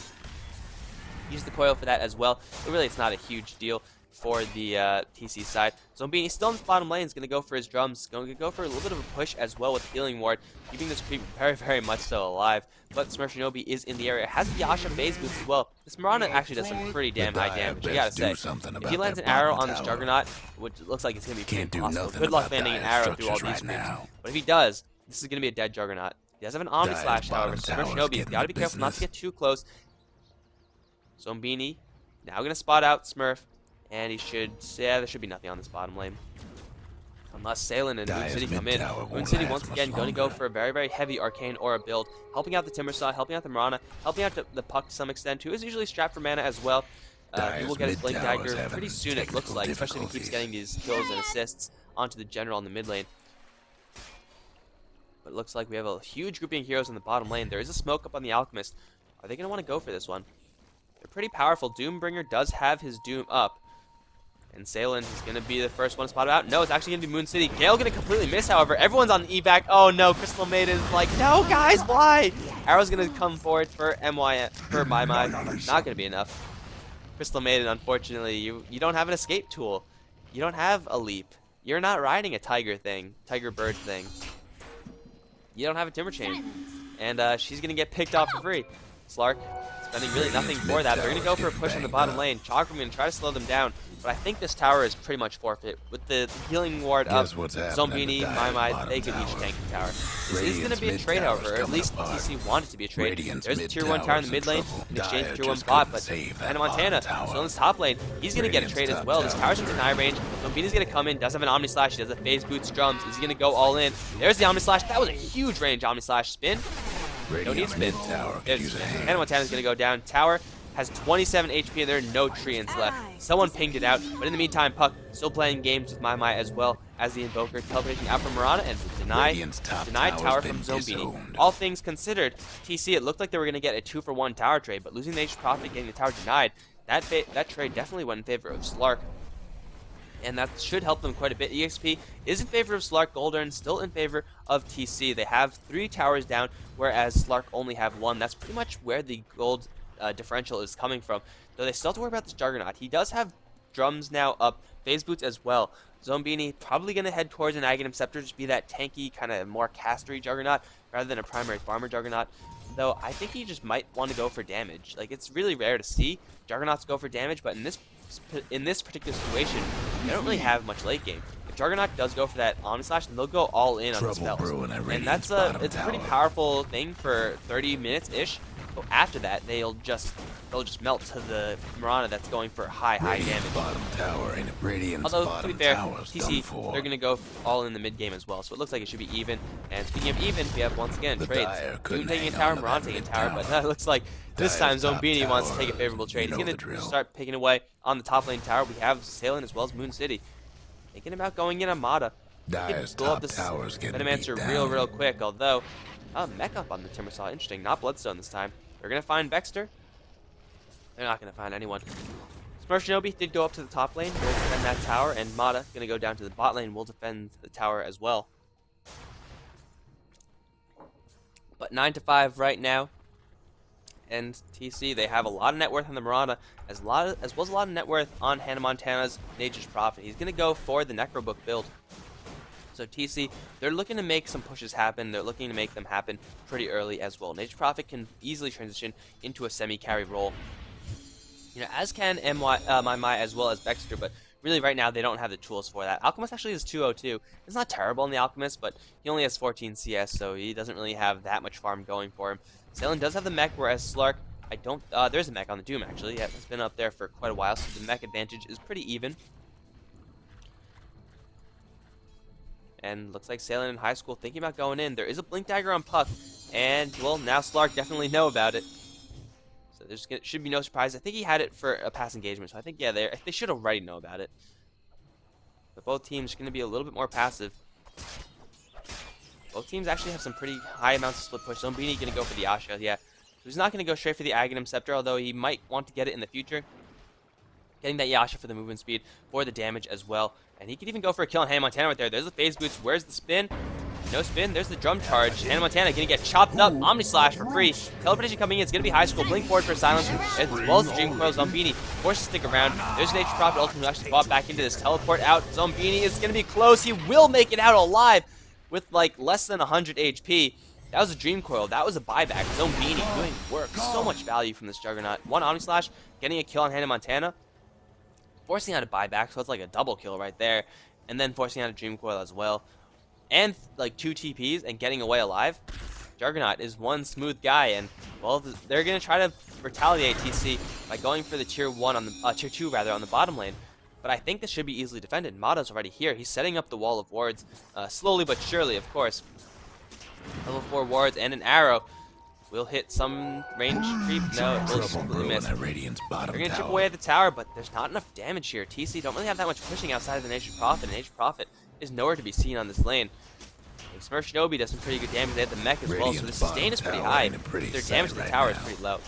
Use the Coil for that as well, but really it's not a huge deal for the TC side. Zombini still in the bottom lane is going to go for his drums, going to go for a little bit of a push as well with Healing Ward, keeping this creep very much so alive. But Smurfshinobi is in the area, has the Yasha phase boost as well. This Mirana actually does some pretty damn high damage, you gotta say. If he lands an arrow on this Juggernaut, which looks like it's going to be pretty impossible, good luck landing an arrow through all these creeps. But if he does, this is going to be a dead Juggernaut. He does have an Omni Slash, however, so Smurfshinobi has got to be careful not to get too close. Zombini now going to spot out Smurf. And he should, yeah, there should be nothing on this bottom lane. Unless Salen and Moon City come in. Moon City, once again, going to go for a very heavy Arcane Aura build. Helping out the Timbersaw, helping out the Mirana, helping out the Puck to some extent, who is usually strapped for mana as well. He will get his Blink Dagger pretty soon, it looks like, especially if he keeps getting these kills and assists onto the General in the mid lane. But it looks like we have a huge grouping of heroes in the bottom lane. There is a smoke up on the Alchemist. Are they going to want to go for this one? They're pretty powerful. Doombringer does have his Doom up. And Salen is going to be the first one to spot him out. No, it's actually going to be Moon City. Gale going to completely miss, however. Everyone's on the evac. Oh, no. Crystal Maiden is like, no, guys, why? Arrow's going to come forward for My. Not going to be enough. Crystal Maiden, unfortunately, you don't have an escape tool. You don't have a leap. You're not riding a tiger bird thing. You don't have a Timber Chain. And she's going to get picked off for free. Slark spending really nothing for that. They're going to go for a push on the bottom lane. Chakram going to try to slow them down. But I think this tower is pretty much forfeit. With the Healing Ward up, Zombini, My, they could each tank the tower. This is going to be a trade, however, or at least TC wanted to be a trade. There's a tier 1 tower in the mid lane in exchange for tier 1 bot, but Hannah Montana still in this top lane. He's going to get a trade as well. This tower's in deny range. Zombini's going to come in, does have an Omni Slash, he does a phase boots drums. Is he going to go all in? There's the Omni Slash. That was a huge range Omni Slash spin. No need spin. Hannah Montana's going to go down. Tower has 27 HP and there are no treants left. Someone pinged it out, but in the meantime, Puck still playing games with My as well as the Invoker, teleportation out from Mirana and denied tower from Zombini. All things considered, TC, it looked like they were going to get a 2-for-1 tower trade, but losing the Nature's Prophet, getting the tower denied, that trade definitely went in favor of Slark. And that should help them quite a bit. EXP is in favor of Slark. Goldern still in favor of TC. They have 3 towers down, whereas Slark only have 1. That's pretty much where the gold differential is coming from. Though they still have to worry about this Juggernaut. He does have drums now up, phase boots as well. Zombini probably going to head towards an Aghanim Scepter, just be that tanky, kind of more castery Juggernaut, rather than a primary farmer Juggernaut. Though I think he just might want to go for damage. Like, it's really rare to see Juggernauts go for damage, but in this particular situation, they don't really have much late game. If Juggernaut does go for that Omni Slash, then they'll go all in on the spells. And it's a pretty powerful thing for 30 minutes-ish. But after that, they'll just melt to the Mirana that's going for high damage. Although, to be fair, TC, they're going to go all in the mid-game as well, so it looks like it should be even. And speaking of even, we have, once again, trades. Doom taking a tower, Mirana taking a tower, but it looks like this time Zombini wants to take a favorable trade. He's going to start picking away on the top lane tower. We have Salen as well as Moon City. Thinking about going in Armada. He can blow up this Venomancer real quick, although, mech up on the Timbersaw, interesting, not Bloodstone this time. They're going to find Vexter. They're not going to find anyone. Smurfshinobi did go up to the top lane. Will defend that tower. And Mata going to go down to the bot lane. Will defend the tower as well. But 9-5 right now. And TC, they have a lot of net worth on the Mirana. As well as a lot of net worth on Hannah Montana's Nature's Prophet. He's going to go for the Necrobook build. So TC, they're looking to make some pushes happen. They're looking to make them happen pretty early as well. Nature's Prophet can easily transition into a semi-carry role. You know, as can My as well as Vexter, but really right now they don't have the tools for that. Alchemist actually is 202. It's not terrible in the Alchemist, but he only has 14 CS, so he doesn't really have that much farm going for him. Salen does have the mech, whereas Slark, there's a mech on the Doom actually. Yeah, it's been up there for quite a while, so the mech advantage is pretty even. And looks like Salem in high school thinking about going in. There is a blink dagger on Puck, and well, now Slark definitely know about it. So there's should be no surprise. I think he had it for a pass engagement, so I think, yeah, they should already know about it. But both teams are going to be a little bit more passive. Both teams actually have some pretty high amounts of split push. Zombini going to go for the Asha, yeah. So he's not going to go straight for the Aghanim Scepter, although he might want to get it in the future. Getting that Yasha for the movement speed, for the damage as well. And he could even go for a kill on Hannah Montana right there. There's the phase boots. Where's the spin? No spin. There's the drum charge. Hannah Montana going to get chopped up. Omni Slash for free. Teleportation coming in. It's going to be high school. Blink forward for silence, as well as the Dream Coil. Zombini forced to stick around. There's Nature Prophet ultimate who actually fought back into this. Teleport out. Zombini is going to be close. He will make it out alive with like less than 100 HP. That was a Dream Coil. That was a buyback. Zombini doing work. So much value from this Juggernaut. One Omni Slash, getting a kill on Hannah Montana. Forcing out a buyback, so it's like a double kill right there. And then forcing out a Dream Coil as well. And like 2 TPs and getting away alive. Juggernaut is one smooth guy, and well, they're gonna try to retaliate TC by going for the tier 1 on the tier 2 rather on the bottom lane. But I think this should be easily defended. Mato's already here. He's setting up the wall of wards, slowly but surely, of course. Level 4 wards and an arrow will hit some range creep. No, it will just completely miss. They're going to chip away at the tower, but there's not enough damage here. TC don't really have that much pushing outside of the Nature Prophet, and Nature Prophet is nowhere to be seen on this lane. And Smurf Shinobi does some pretty good damage. They have the mech as well, so the sustain is pretty high. Their damage to the tower is pretty low.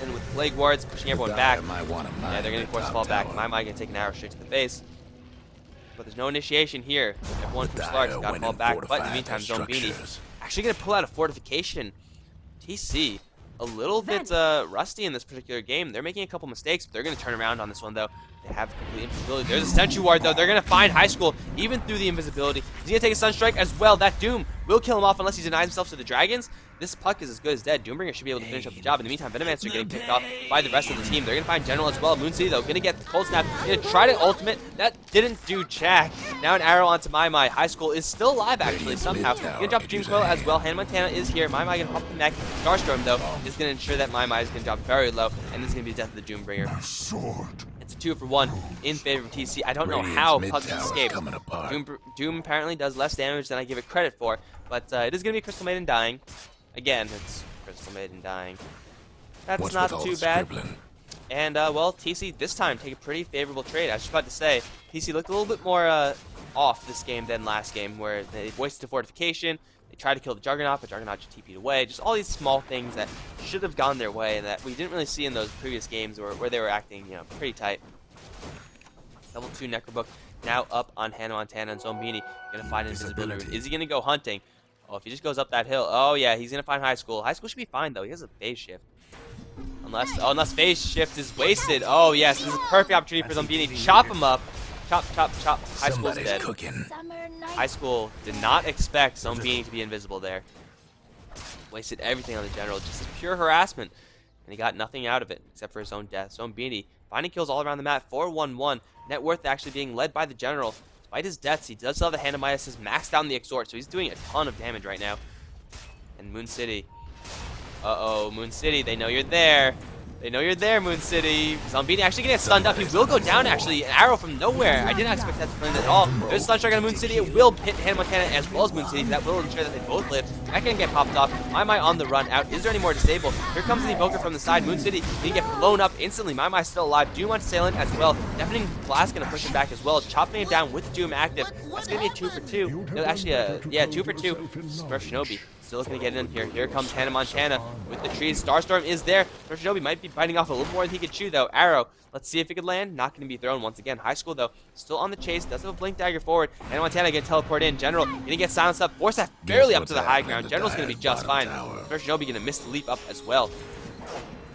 And with Plague Wards pushing everyone back, yeah, they're going to force fall back. My going to take an arrow straight to the face. But there's no initiation here. Everyone from Slark's got to fall back. But in the meantime, Zombini actually going to pull out a fortification. TC, a little bit rusty in this particular game. They're making a couple mistakes, but they're going to turn around on this one, though. They have complete invisibility. There's a Sentry Ward, though. They're going to find High School, even through the invisibility. He's going to take a Sunstrike as well. That Doom will kill him off unless he denies himself to the Dragons. This Puck is as good as dead. Doombringer should be able to finish up the job. In the meantime, Venomancer getting picked off by the rest of the team. They're going to find General as well. Moon City, though, going to get the Cold Snap. Going to try to ultimate. That didn't do jack. Now an arrow onto My. High School is still alive, actually, somehow. Going to drop the Dream Coil as well. Hannah Montana is here. My going to pop the mech. Starstorm, though, is going to ensure that My is going to drop very low. And this is going to be the death of the Doombringer. It's a 2-for-1 in favor of TC. I don't know how Puck escaped. Doom apparently does less damage than I give it credit for. But it is going to be Crystal Maiden dying. Again, it's Crystal Maiden dying. That's not too bad. And, well, TC this time take a pretty favorable trade. I was just about to say, TC looked a little bit more off this game than last game, where they wasted a fortification, they tried to kill the Juggernaut, but Juggernaut just TP'd away. Just all these small things that should have gone their way and that we didn't really see in those previous games where they were acting, you know, pretty tight. Level 2 Necrobook now up on Hannah Montana and Zombini. Gonna find invisibility. Is he gonna go hunting? Oh, if he just goes up that hill. Oh, yeah, he's going to find High School. High School should be fine, though. He has a phase shift. Unless phase shift is wasted. Oh, yes, this is a perfect opportunity for Zombini. Chop him up. Chop, chop, chop. High School's dead. High School did not expect Zombini to be invisible there. Wasted everything on the General. Just pure harassment. And he got nothing out of it except for his own death. Zombini finding kills all around the map. 4-1-1. Net worth actually being led by the General. Despite his deaths, he does still have the Hand of Midas, has maxed out in the Exhort, so he's doing a ton of damage right now. And Moon City. Uh-oh, Moon City, they know you're there. They know you're there, Moon City. Zombini actually getting stunned up. He will go down, actually. An arrow from nowhere. I did not expect that to land at all. There's a Sunstrike on Moon City. It will hit Hannah Montana as well as Moon City. That will ensure that they both live. That can get popped off. My on the run out. Is there any more disable? Here comes the Evoker from the side. Moon City can get blown up instantly. My still alive. Doom on Salient as well. Deafening Blast going to push him back as well. Chopping it down with Doom active. That's going to be a 2-for-2. No, actually, yeah, 2-for-2. Smurf Shinobi still looking to get in here. Here comes Hannah Montana with the trees. Starstorm is there. Smurf Shinobi might be biting off a little more than he could chew, though. Arrow. Let's see if it could land. Not going to be thrown once again. High School, though, still on the chase. Does have a blink dagger forward. Hannah Montana going to teleport in. General going to get silenced up. Force that barely up to the high ground. General's going to be just fine. Smurf Shinobi going to miss the leap up as well.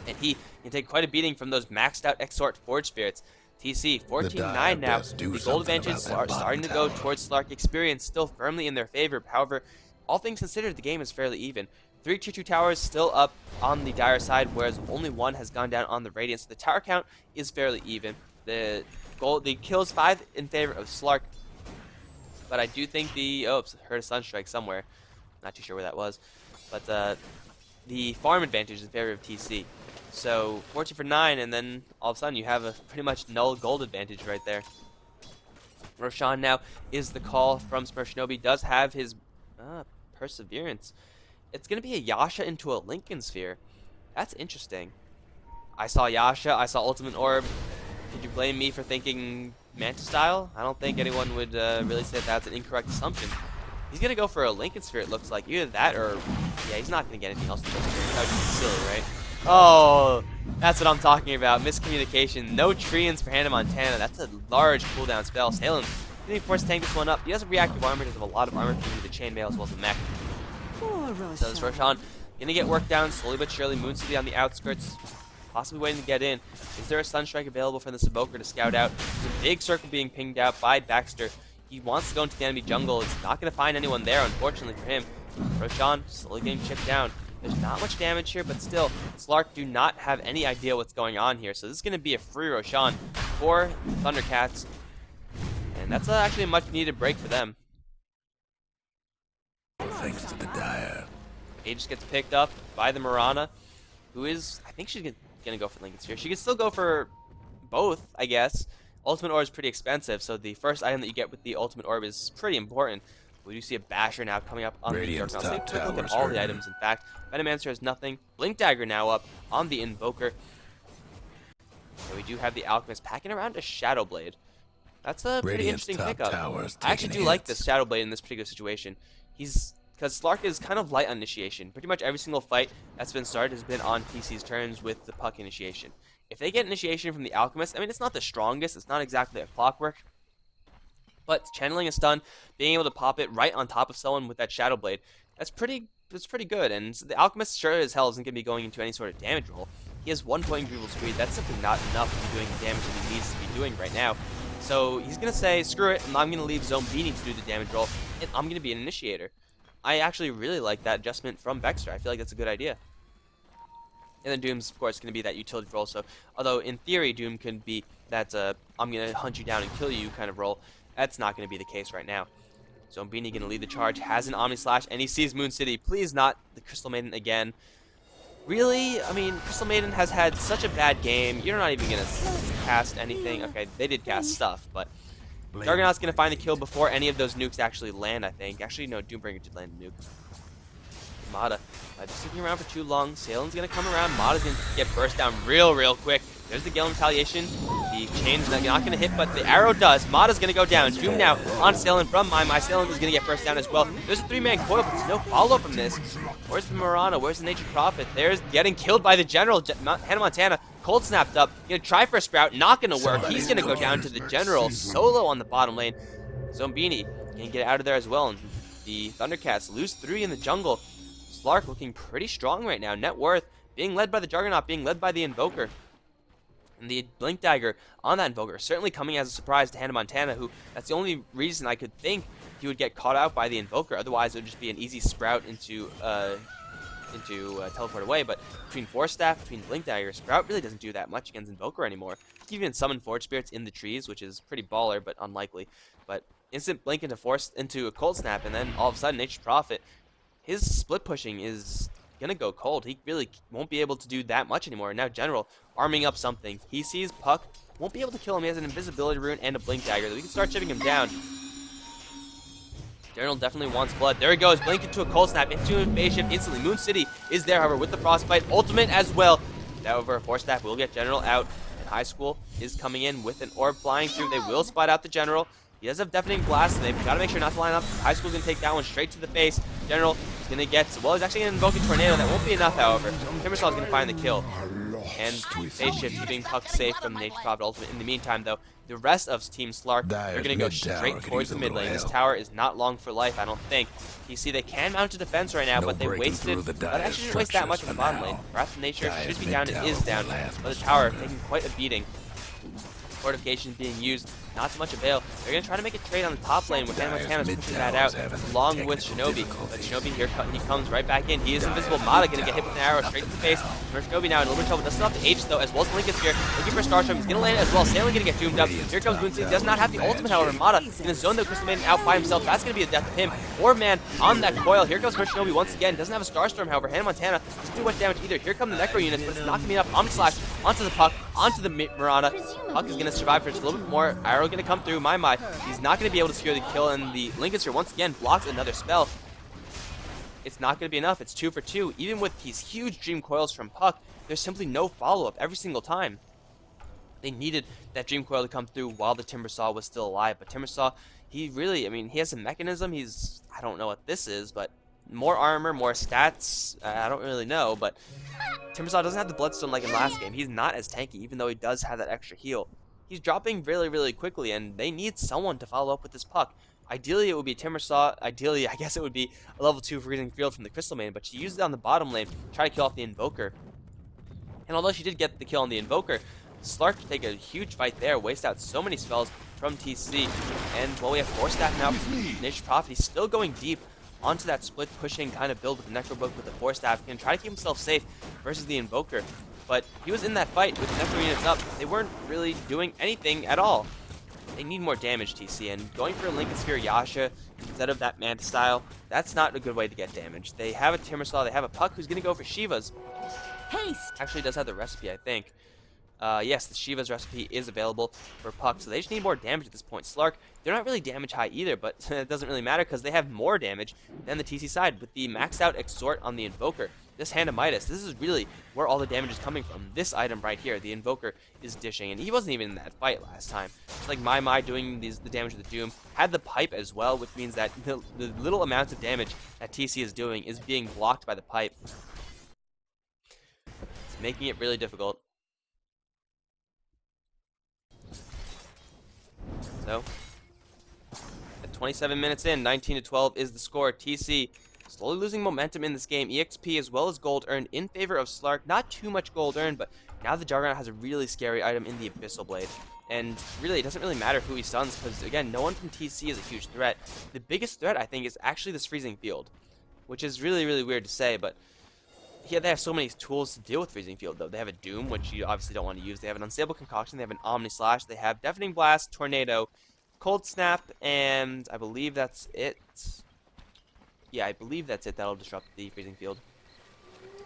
And he can take quite a beating from those maxed out Exhort Forge Spirits. TC 14-9 now. The gold advantage are starting to go towards Slark. Experience still firmly in their favor. However, all things considered, the game is fairly even. 3 tier 2 towers still up on the Dire side, whereas only one has gone down on the Radiant. So the tower count is fairly even. The kills 5 in favor of Slark. But I do think heard a Sunstrike somewhere. Not too sure where that was. But the farm advantage is in favor of TC. So 14 for 9, and then all of a sudden you have a pretty much null gold advantage right there. Roshan now is the call from Shinobi. Does have his perseverance. It's going to be a Yasha into a Lincoln Sphere. That's interesting. I saw Yasha. I saw Ultimate Orb. Could you blame me for thinking Manta style? I don't think anyone would really say that's an incorrect assumption. He's going to go for a Lincoln Sphere, it looks like. Either that or... yeah, he's not going to get anything else. That would be silly, right? Oh, that's what I'm talking about. Miscommunication. No treants for Hannah Montana. That's a large cooldown spell. Salem getting forced to tank this one up. He has a reactive armor because of a lot of armor through the chainmail as well as the mech. So this Roshan gonna get worked down slowly but surely. Moon City on the outskirts, possibly waiting to get in. Is there a Sunstrike available for this Evoker to scout out? There's a big circle being pinged out by Baxter. He wants to go into the enemy jungle. It's not gonna find anyone there, unfortunately for him. Roshan slowly getting chipped down. There's not much damage here, but still, Slark do not have any idea what's going on here. So this is gonna be a free Roshan for Thundercats, and that's actually a much needed break for them. Thanks to the Dire. He just gets picked up by the Mirana, who is, I think she's gonna go for Lincoln Sphere. She can still go for both, I guess. Ultimate Orb is pretty expensive, so the first item that you get with the Ultimate Orb is pretty important. We do see a Basher now coming up on Radiant's the Invoker. I'll take a look at top all tower's the items, in fact. Venomancer has nothing. Blink Dagger now up on the Invoker. So we do have the Alchemist packing around a Shadow Blade. That's a pretty Radiant's interesting top pickup. tower's I actually do taking like hits. this Shadow Blade in this particular situation. Because Slark is kind of light on initiation. Pretty much every single fight that's been started has been on TC's turns with the Puck initiation. If they get initiation from the Alchemist, I mean, it's not the strongest. It's not exactly a clockwork. But channeling a stun, being able to pop it right on top of someone with that Shadow Blade, that's pretty good. And the Alchemist sure as hell isn't going to be going into any sort of damage roll. He has 1 point Grievous Speed. That's simply not enough to be doing the damage that he needs to be doing right now. So he's going to say, screw it, I'm going to leave Zombini to do the damage roll, and I'm going to be an initiator. I actually really like that adjustment from Baxter. I feel like that's a good idea. And then Doom's, of course, going to be that utility role. So, although in theory Doom can be that I'm going to hunt you down and kill you kind of role, that's not going to be the case right now. Zombini going to lead the charge, has an Omni Slash, and he sees Moon City. Please not the Crystal Maiden again. Really? I mean, Crystal Maiden has had such a bad game. You're not even going to cast anything. Okay, they did cast stuff, but Juggernaut's going to find the kill before any of those nukes actually land, I think. Actually, no, Doombringer did land a nuke. Mata just sticking around for too long. Salen's going to come around. Mata's going to get burst down real quick. There's the Gale Retaliation. The chain's not going to hit, but the arrow does. Mata's going to go down. Doom now on Salen from My. Salen is going to get burst down as well. There's a 3-man coil, but there's no follow-up from this. Where's the Mirana? Where's the Nature Prophet? There's getting killed by the General. Hannah Montana, cold snapped up. Going to try for a Sprout. Not going to work. He's going to go down to the General. Solo on the bottom lane. Zombini can get out of there as well. And the Thundercats lose 3 in the jungle. Slark looking pretty strong right now. Net worth being led by the Juggernaut, being led by the Invoker. And the Blink Dagger on that Invoker certainly coming as a surprise to Hannah Montana, who that's the only reason I could think he would get caught out by the Invoker. Otherwise, it would just be an easy Sprout into teleport away. But between Force Staff, between Blink Dagger, Sprout really doesn't do that much against Invoker anymore. He can even summon Forge Spirits in the trees, which is pretty baller, but unlikely. But instant Blink into a Cold Snap, and then all of a sudden, Nature's Prophet, his split pushing is gonna go cold. He really won't be able to do that much anymore. Now General arming up something. He sees Puck, won't be able to kill him. He has an invisibility rune and a Blink Dagger. We can start chipping him down. General definitely wants blood. There he goes. Blink into a cold snap. Into a phase shift instantly. Moon City is there, however, with the Frostbite. Ultimate as well. However, a Force Staff will get General out. And High School is coming in with an orb flying through. They will spot out the General. He does have Deafening Blast, and they've got to make sure not to line up. High School's going to take that one straight to the face. General is going to get, well, he's actually going to invoke a Tornado. That won't be enough, however. Timbersaw is going to find the kill. And Phase Shift keeping Puck safe from the Nature Prophet Ultimate. In the meantime, though, the rest of Team Slark are going to go straight towards the mid lane. This tower is not long for life, I don't think. You see, they can mount a defense right now, but they wasted, but actually didn't waste that much in the bottom lane. Wrath of Nature should be down, it is down, but the tower taking quite a beating. Fortification being used, not so much avail. They're going to try to make a trade on the top lane with Hannah Montana pushing that out, along with Shinobi. But Shinobi here, he comes right back in. He is invisible. Mata going to get hit with an arrow straight to the face. Shinobi now in a little bit of trouble. Doesn't have the H though, as well as Lincoln Sphere. Looking for Starstorm. He's going to land it as well. Sailing going to get doomed up. Here comes Moon City. Does not have the ultimate, however. Mata going to zone the Crystal Maiden out by himself. That's going to be the death of him. Or man on that coil. Here goes Shinobi once again. Doesn't have a Starstorm, however. Hannah Montana doesn't do much damage either. Here come the Necro units, but it's not going to be enough. Omni Slash onto the Puck, onto the Mirana. Puck is going to survive for just a little bit more. Arrow arrow going to come through. My. He's not going to be able to secure the kill, and the Lincoln Sphere once again blocks another spell. It's not going to be enough. It's 2 for 2. Even with these huge Dream Coils from Puck, there's simply no follow-up every single time. They needed that Dream Coil to come through while the Timbersaw was still alive. But Timbersaw, he really, I mean, he has a mechanism. I don't know what this is, but more armor, more stats. I don't really know, but Timbersaw doesn't have the Bloodstone like in last game. He's not as tanky, even though he does have that extra heal. He's dropping really, really quickly, and they need someone to follow up with this Puck. Ideally, it would be Timbersaw. Ideally, I guess it would be a level 2 Freezing Field from the Crystal Main, but she used it on the bottom lane to try to kill off the Invoker. And although she did get the kill on the Invoker, Slark can take a huge fight there, waste out so many spells from TC. And, well, we have Force Staff now from Nature's Prophet. He's still going deep onto that split pushing kind of build with the Necro Book with the Force Staff. He can try to keep himself safe versus the Invoker. But he was in that fight with the Necro units up. They weren't really doing anything at all. They need more damage, TC, and going for a Lincoln Sphere Yasha instead of that Manta style, that's not a good way to get damage. They have a Timbersaw, they have a Puck who's going to go for Shivas. Haste! Actually does have the recipe, I think. Yes, the Shiva's recipe is available for Puck, so they just need more damage at this point. Slark, they're not really damage high either, but it doesn't really matter because they have more damage than the TC side with the maxed out Exhort on the Invoker. This Hand of Midas, this is really where all the damage is coming from. This item right here, the Invoker, is dishing, and he wasn't even in that fight last time. It's like My doing the damage with the Doom, had the pipe as well, which means that the little amounts of damage that TC is doing is being blocked by the pipe. It's making it really difficult. So, at 27 minutes in, 19-12 is the score. TC slowly losing momentum in this game. EXP as well as gold earned in favor of Slark. Not too much gold earned, but now the Juggernaut has a really scary item in the Abyssal Blade. And really, it doesn't really matter who he stuns, because again, no one from TC is a huge threat. The biggest threat, I think, is actually this Freezing Field, which is really, really weird to say, but yeah, they have so many tools to deal with Freezing Field, though. They have a Doom, which you obviously don't want to use. They have an Unstable Concoction. They have an Omni Slash. They have Deafening Blast, Tornado, Cold Snap, and I believe that's it. Yeah, I believe that's it. That'll disrupt the Freezing Field.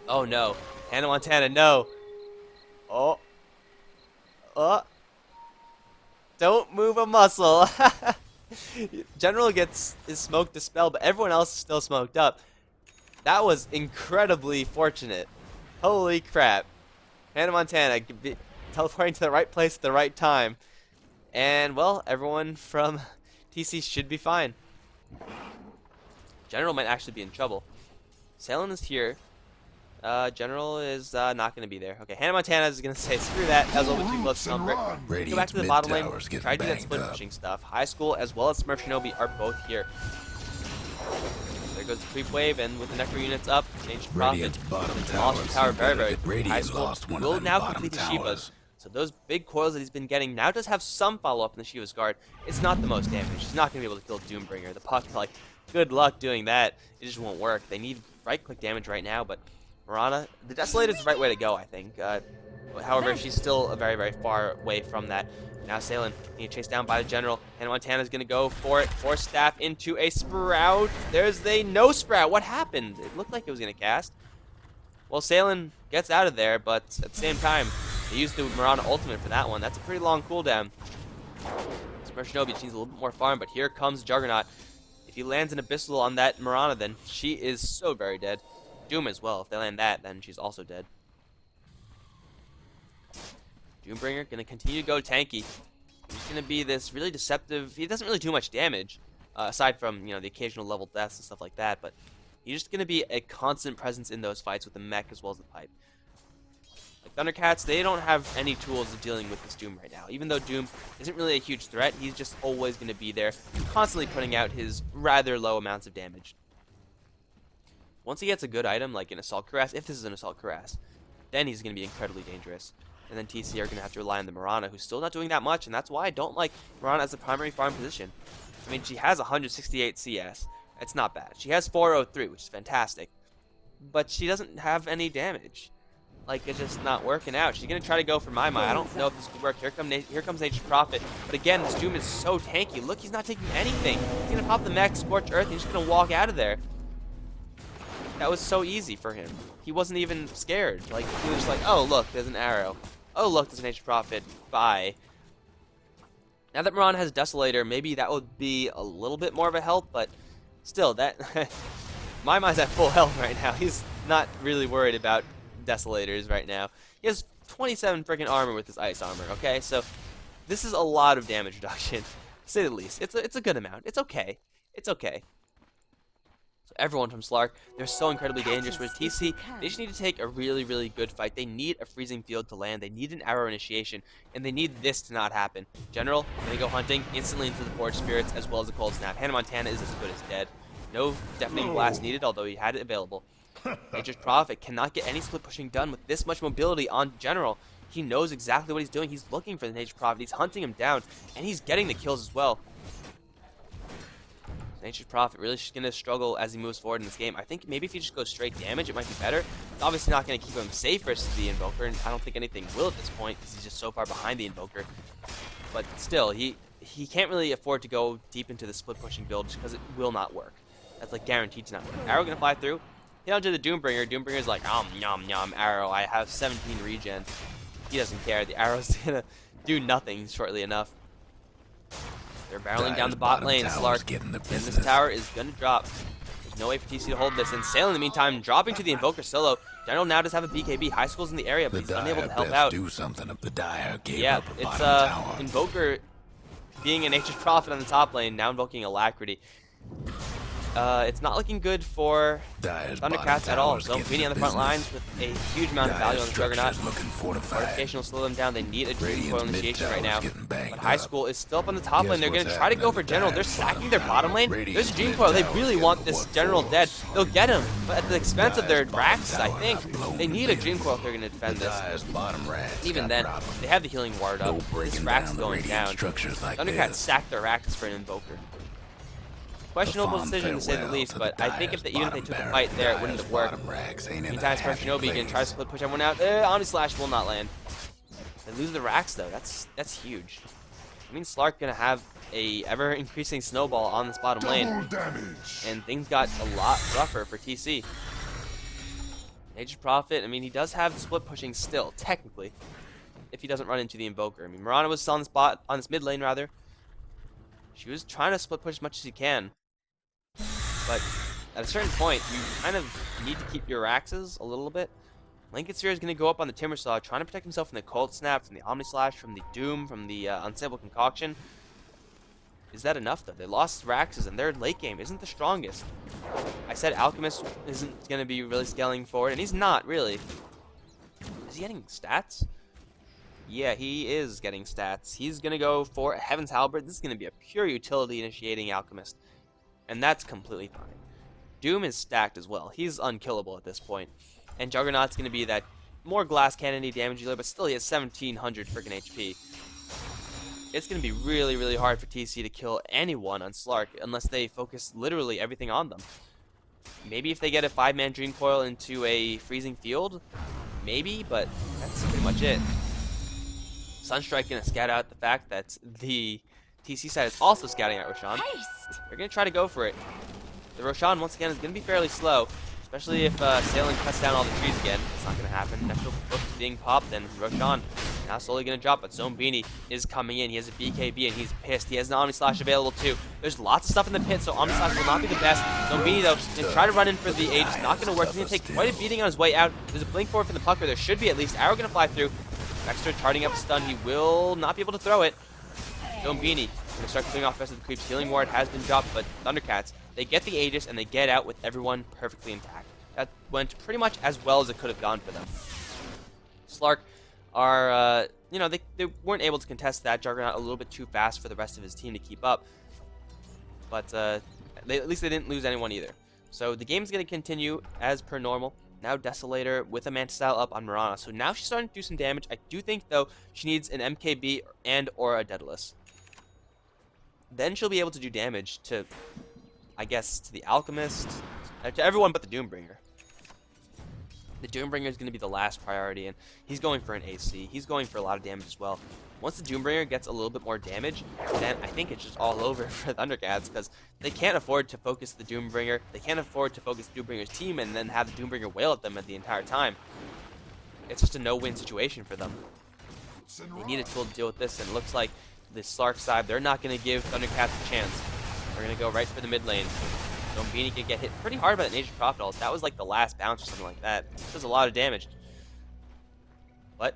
Oh, no. Hannah Montana, no. Oh. Don't move a muscle. General gets his smoke dispelled, but everyone else is still smoked up. That was incredibly fortunate. Holy crap. Hannah Montana teleporting to the right place at the right time. And, well, everyone from TC should be fine. General might actually be in trouble. Salem is here. General is not going to be there. Okay, Hannah Montana is going to say, screw that. That was a little bit too close to Smurf. Go back to the bottom lane. Try to do that split pushing stuff. High School as well as Smurf Shinobi are both here. There goes the creep wave, and with the Necro units up, Nature's Prophet lost power very quick. High School will now complete the Shivas. So those big coils that he's been getting now does have some follow-up in the Shiva's guard. It's not the most damage. He's not going to be able to kill Doombringer. The Puck, like, good luck doing that. It just won't work. They need right-click damage right now, but Mirana, the Desolator is the right way to go, I think. However, she's still a very, very far away from that. Now Salen being chased down by the General, and Montana's going to go for it. Force Staff into a Sprout. There's a no Sprout. What happened? It looked like it was going to cast. Well, Salen gets out of there, but at the same time, he used the Mirana ultimate for that one. That's a pretty long cooldown. Smurf Shinobi needs a little bit more farm, but here comes Juggernaut. If he lands an Abyssal on that Mirana, then she is so very dead. Doom as well. If they land that, then she's also dead. Doombringer going to continue to go tanky. He's going to be this really deceptive. He doesn't really do much damage, aside from, you know, the occasional level deaths and stuff like that, but he's just going to be a constant presence in those fights with the mech as well as the pipe. Like Thundercats, they don't have any tools of dealing with this Doom right now. Even though Doom isn't really a huge threat, he's just always going to be there, constantly putting out his rather low amounts of damage. Once he gets a good item, like an Assault Cuirass, if this is an Assault Cuirass, then he's going to be incredibly dangerous. And then TC are going to have to rely on the Mirana, who's still not doing that much, and that's why I don't like Mirana as a primary farm position. I mean, she has 168 CS. It's not bad. She has 403, which is fantastic. But she doesn't have any damage. Like, it's just not working out. She's going to try to go for My. I don't know if this could work. Here comes Nature's Prophet. But again, this Doom is so tanky. Look, he's not taking anything. He's going to pop the mech, Scorch Earth, and he's just going to walk out of there. That was so easy for him. He wasn't even scared. Like, he was just like, oh, look, there's an arrow. Oh, look, there's a Nature's Prophet. Bye. Now that Miran has Desolator, maybe that would be a little bit more of a help, but still, that my mind's at full health right now. He's not really worried about Desolators right now. He has 27 freaking armor with his ice armor, okay? So this is a lot of damage reduction, to say the least. It's a good amount. It's okay. It's okay. So everyone from Slark, they're so incredibly dangerous. With TC, they just need to take a really, really good fight. They need a freezing field to land. They need an arrow initiation, and they need this to not happen. General, gonna go hunting instantly into the Forge Spirits as well as the Cold Snap. Hannah Montana is as good as dead. No deafening blast needed, although he had it available. Nature's Prophet cannot get any split pushing done with this much mobility on General. He knows exactly what he's doing. He's looking for the Nature's Prophet. He's hunting him down, and he's getting the kills as well. Nature's Prophet really going to struggle as he moves forward in this game. I think maybe if he just goes straight damage, it might be better. It's obviously not going to keep him safe versus the Invoker, and I don't think anything will at this point because he's just so far behind the Invoker. But still, he can't really afford to go deep into the split pushing build just because it will not work. That's like guaranteed to not work. Arrow going to fly through. Hit onto the Doombringer. Doombringer's like, nom nom, arrow. I have 17 regen. He doesn't care. The arrow's going to do nothing shortly enough. They're barreling down the bot lane. Slark in this tower is going to drop. There's no way for TC to hold this. And Sail in the meantime, dropping to the Invoker solo. General now does have a BKB. High School's in the area, but he's unable to help out. Do something if the Dire gave Yeah, up a it's bottom tower. Invoker being a Nature's Prophet on the top lane, now invoking Alacrity. It's not looking good for Dire's Thundercats at all. tower's So getting Beanie on the front business. lines with a huge amount of value on the Juggernaut. Structure's looking fortified. Fortification will slow them down. They need a Dream Coil Radiant's initiation right mid-tower's now. getting banged But High up. School is still up on the top Guess lane. They're going to what's try to go for happening? General. They're Dire's stacking their bottom lane. There's a Radiant's Dream Coil. They mid-tower's really getting want this what General for. dead. They'll get him, but at the expense of their Dire's bottom Rax, I tower think. not blown They to need a bits. Dream Coil if they're going to defend this. Dire's bottom rats Even got then, problems. they have the healing ward up. No This breaking Rax is down the going radiant down. structures like Thundercats this. sacked their Rax for an Invoker. Questionable fond decision to say the farewell least, to but the I think Dire's even if they bottom took a barrack. fight there, it wouldn't have Dire's worked. bottom racks ain't in a Meantime, happy Shinobi again place. tries to split push everyone out. Omni Slash will not land. They lose the Rax though. That's huge. I mean, Slark gonna have a ever increasing snowball on this bottom lane, and things got a lot rougher for TC. Nature's Prophet. I mean, he does have split pushing still, technically, if he doesn't run into the Invoker. I mean, Mirana was still on the spot on this mid lane rather. She was trying to split push as much as she can, but at a certain point, you kind of need to keep your Raxes a little bit. Lincoln Sphere is going to go up on the Timbersaw, trying to protect himself from the Cold Snap, from the Omni Slash, from the Doom, from the Unstable Concoction. Is that enough, though? They lost Raxes, and their late game isn't the strongest. I said Alchemist isn't going to be really scaling forward, and he's not, really. Is he getting stats? Yeah, he is getting stats. He's going to go for Heaven's Halberd. This is going to be a pure utility initiating Alchemist, and that's completely fine. Doom is stacked as well. He's unkillable at this point. And Juggernaut's going to be that more glass cannon-y damage dealer, but still he has 1700 freaking HP. It's going to be really, really hard for TC to kill anyone on Slark unless they focus literally everything on them. Maybe if they get a 5-man Dream Coil into a freezing field, maybe, but that's pretty much it. Sunstrike going to scout out the fact that the TC side is also scouting out Roshan. They're going to try to go for it. The Roshan, once again, is going to be fairly slow, especially if Sailing cuts down all the trees again. It's not going to happen. Natural Book is being popped, and Roshan now slowly going to drop, but Zone Beanie is coming in. He has a BKB, and he's pissed. He has an Omni Slash available, too. There's lots of stuff in the pit, so Omni Slash will not be the best. Zone Beanie, though, is going to try to run in for the Age. It's not going to work. He's going to take quite a beating on his way out. There's a blink forward from the Pucker. There should be at least. Arrow going to fly through. Dexter charting up a stun. He will not be able to throw it. Zone Beanie going to start clearing off the rest of the creeps. Healing Ward has been dropped, but Thundercats, they get the Aegis, and they get out with everyone perfectly intact. That went pretty much as well as it could have gone for them. Slark are, you know, they weren't able to contest that Juggernaut a little bit too fast for the rest of his team to keep up. But at least they didn't lose anyone either. So the game's going to continue as per normal. Now Desolator with a Manta Style up on Mirana. So now she's starting to do some damage. I do think, though, she needs an MKB and or a Daedalus. Then she'll be able to do damage to, I guess, to the Alchemist, to everyone but the Doombringer. The Doombringer is going to be the last priority, and he's going for an AC. He's going for a lot of damage as well. Once the Doombringer gets a little bit more damage, then I think it's just all over for Thundercats, because they can't afford to focus the Doombringer. They can't afford to focus the Doombringer's team and then have the Doombringer wail at them the entire time. It's just a no-win situation for them. They need a tool to deal with this, and it looks like the Slark side, they're not going to give Thundercats a chance. They're going to go right for the mid lane. Zombini could get hit pretty hard by the Nature's Prophet ult. That was like the last bounce or something like that. This does a lot of damage. But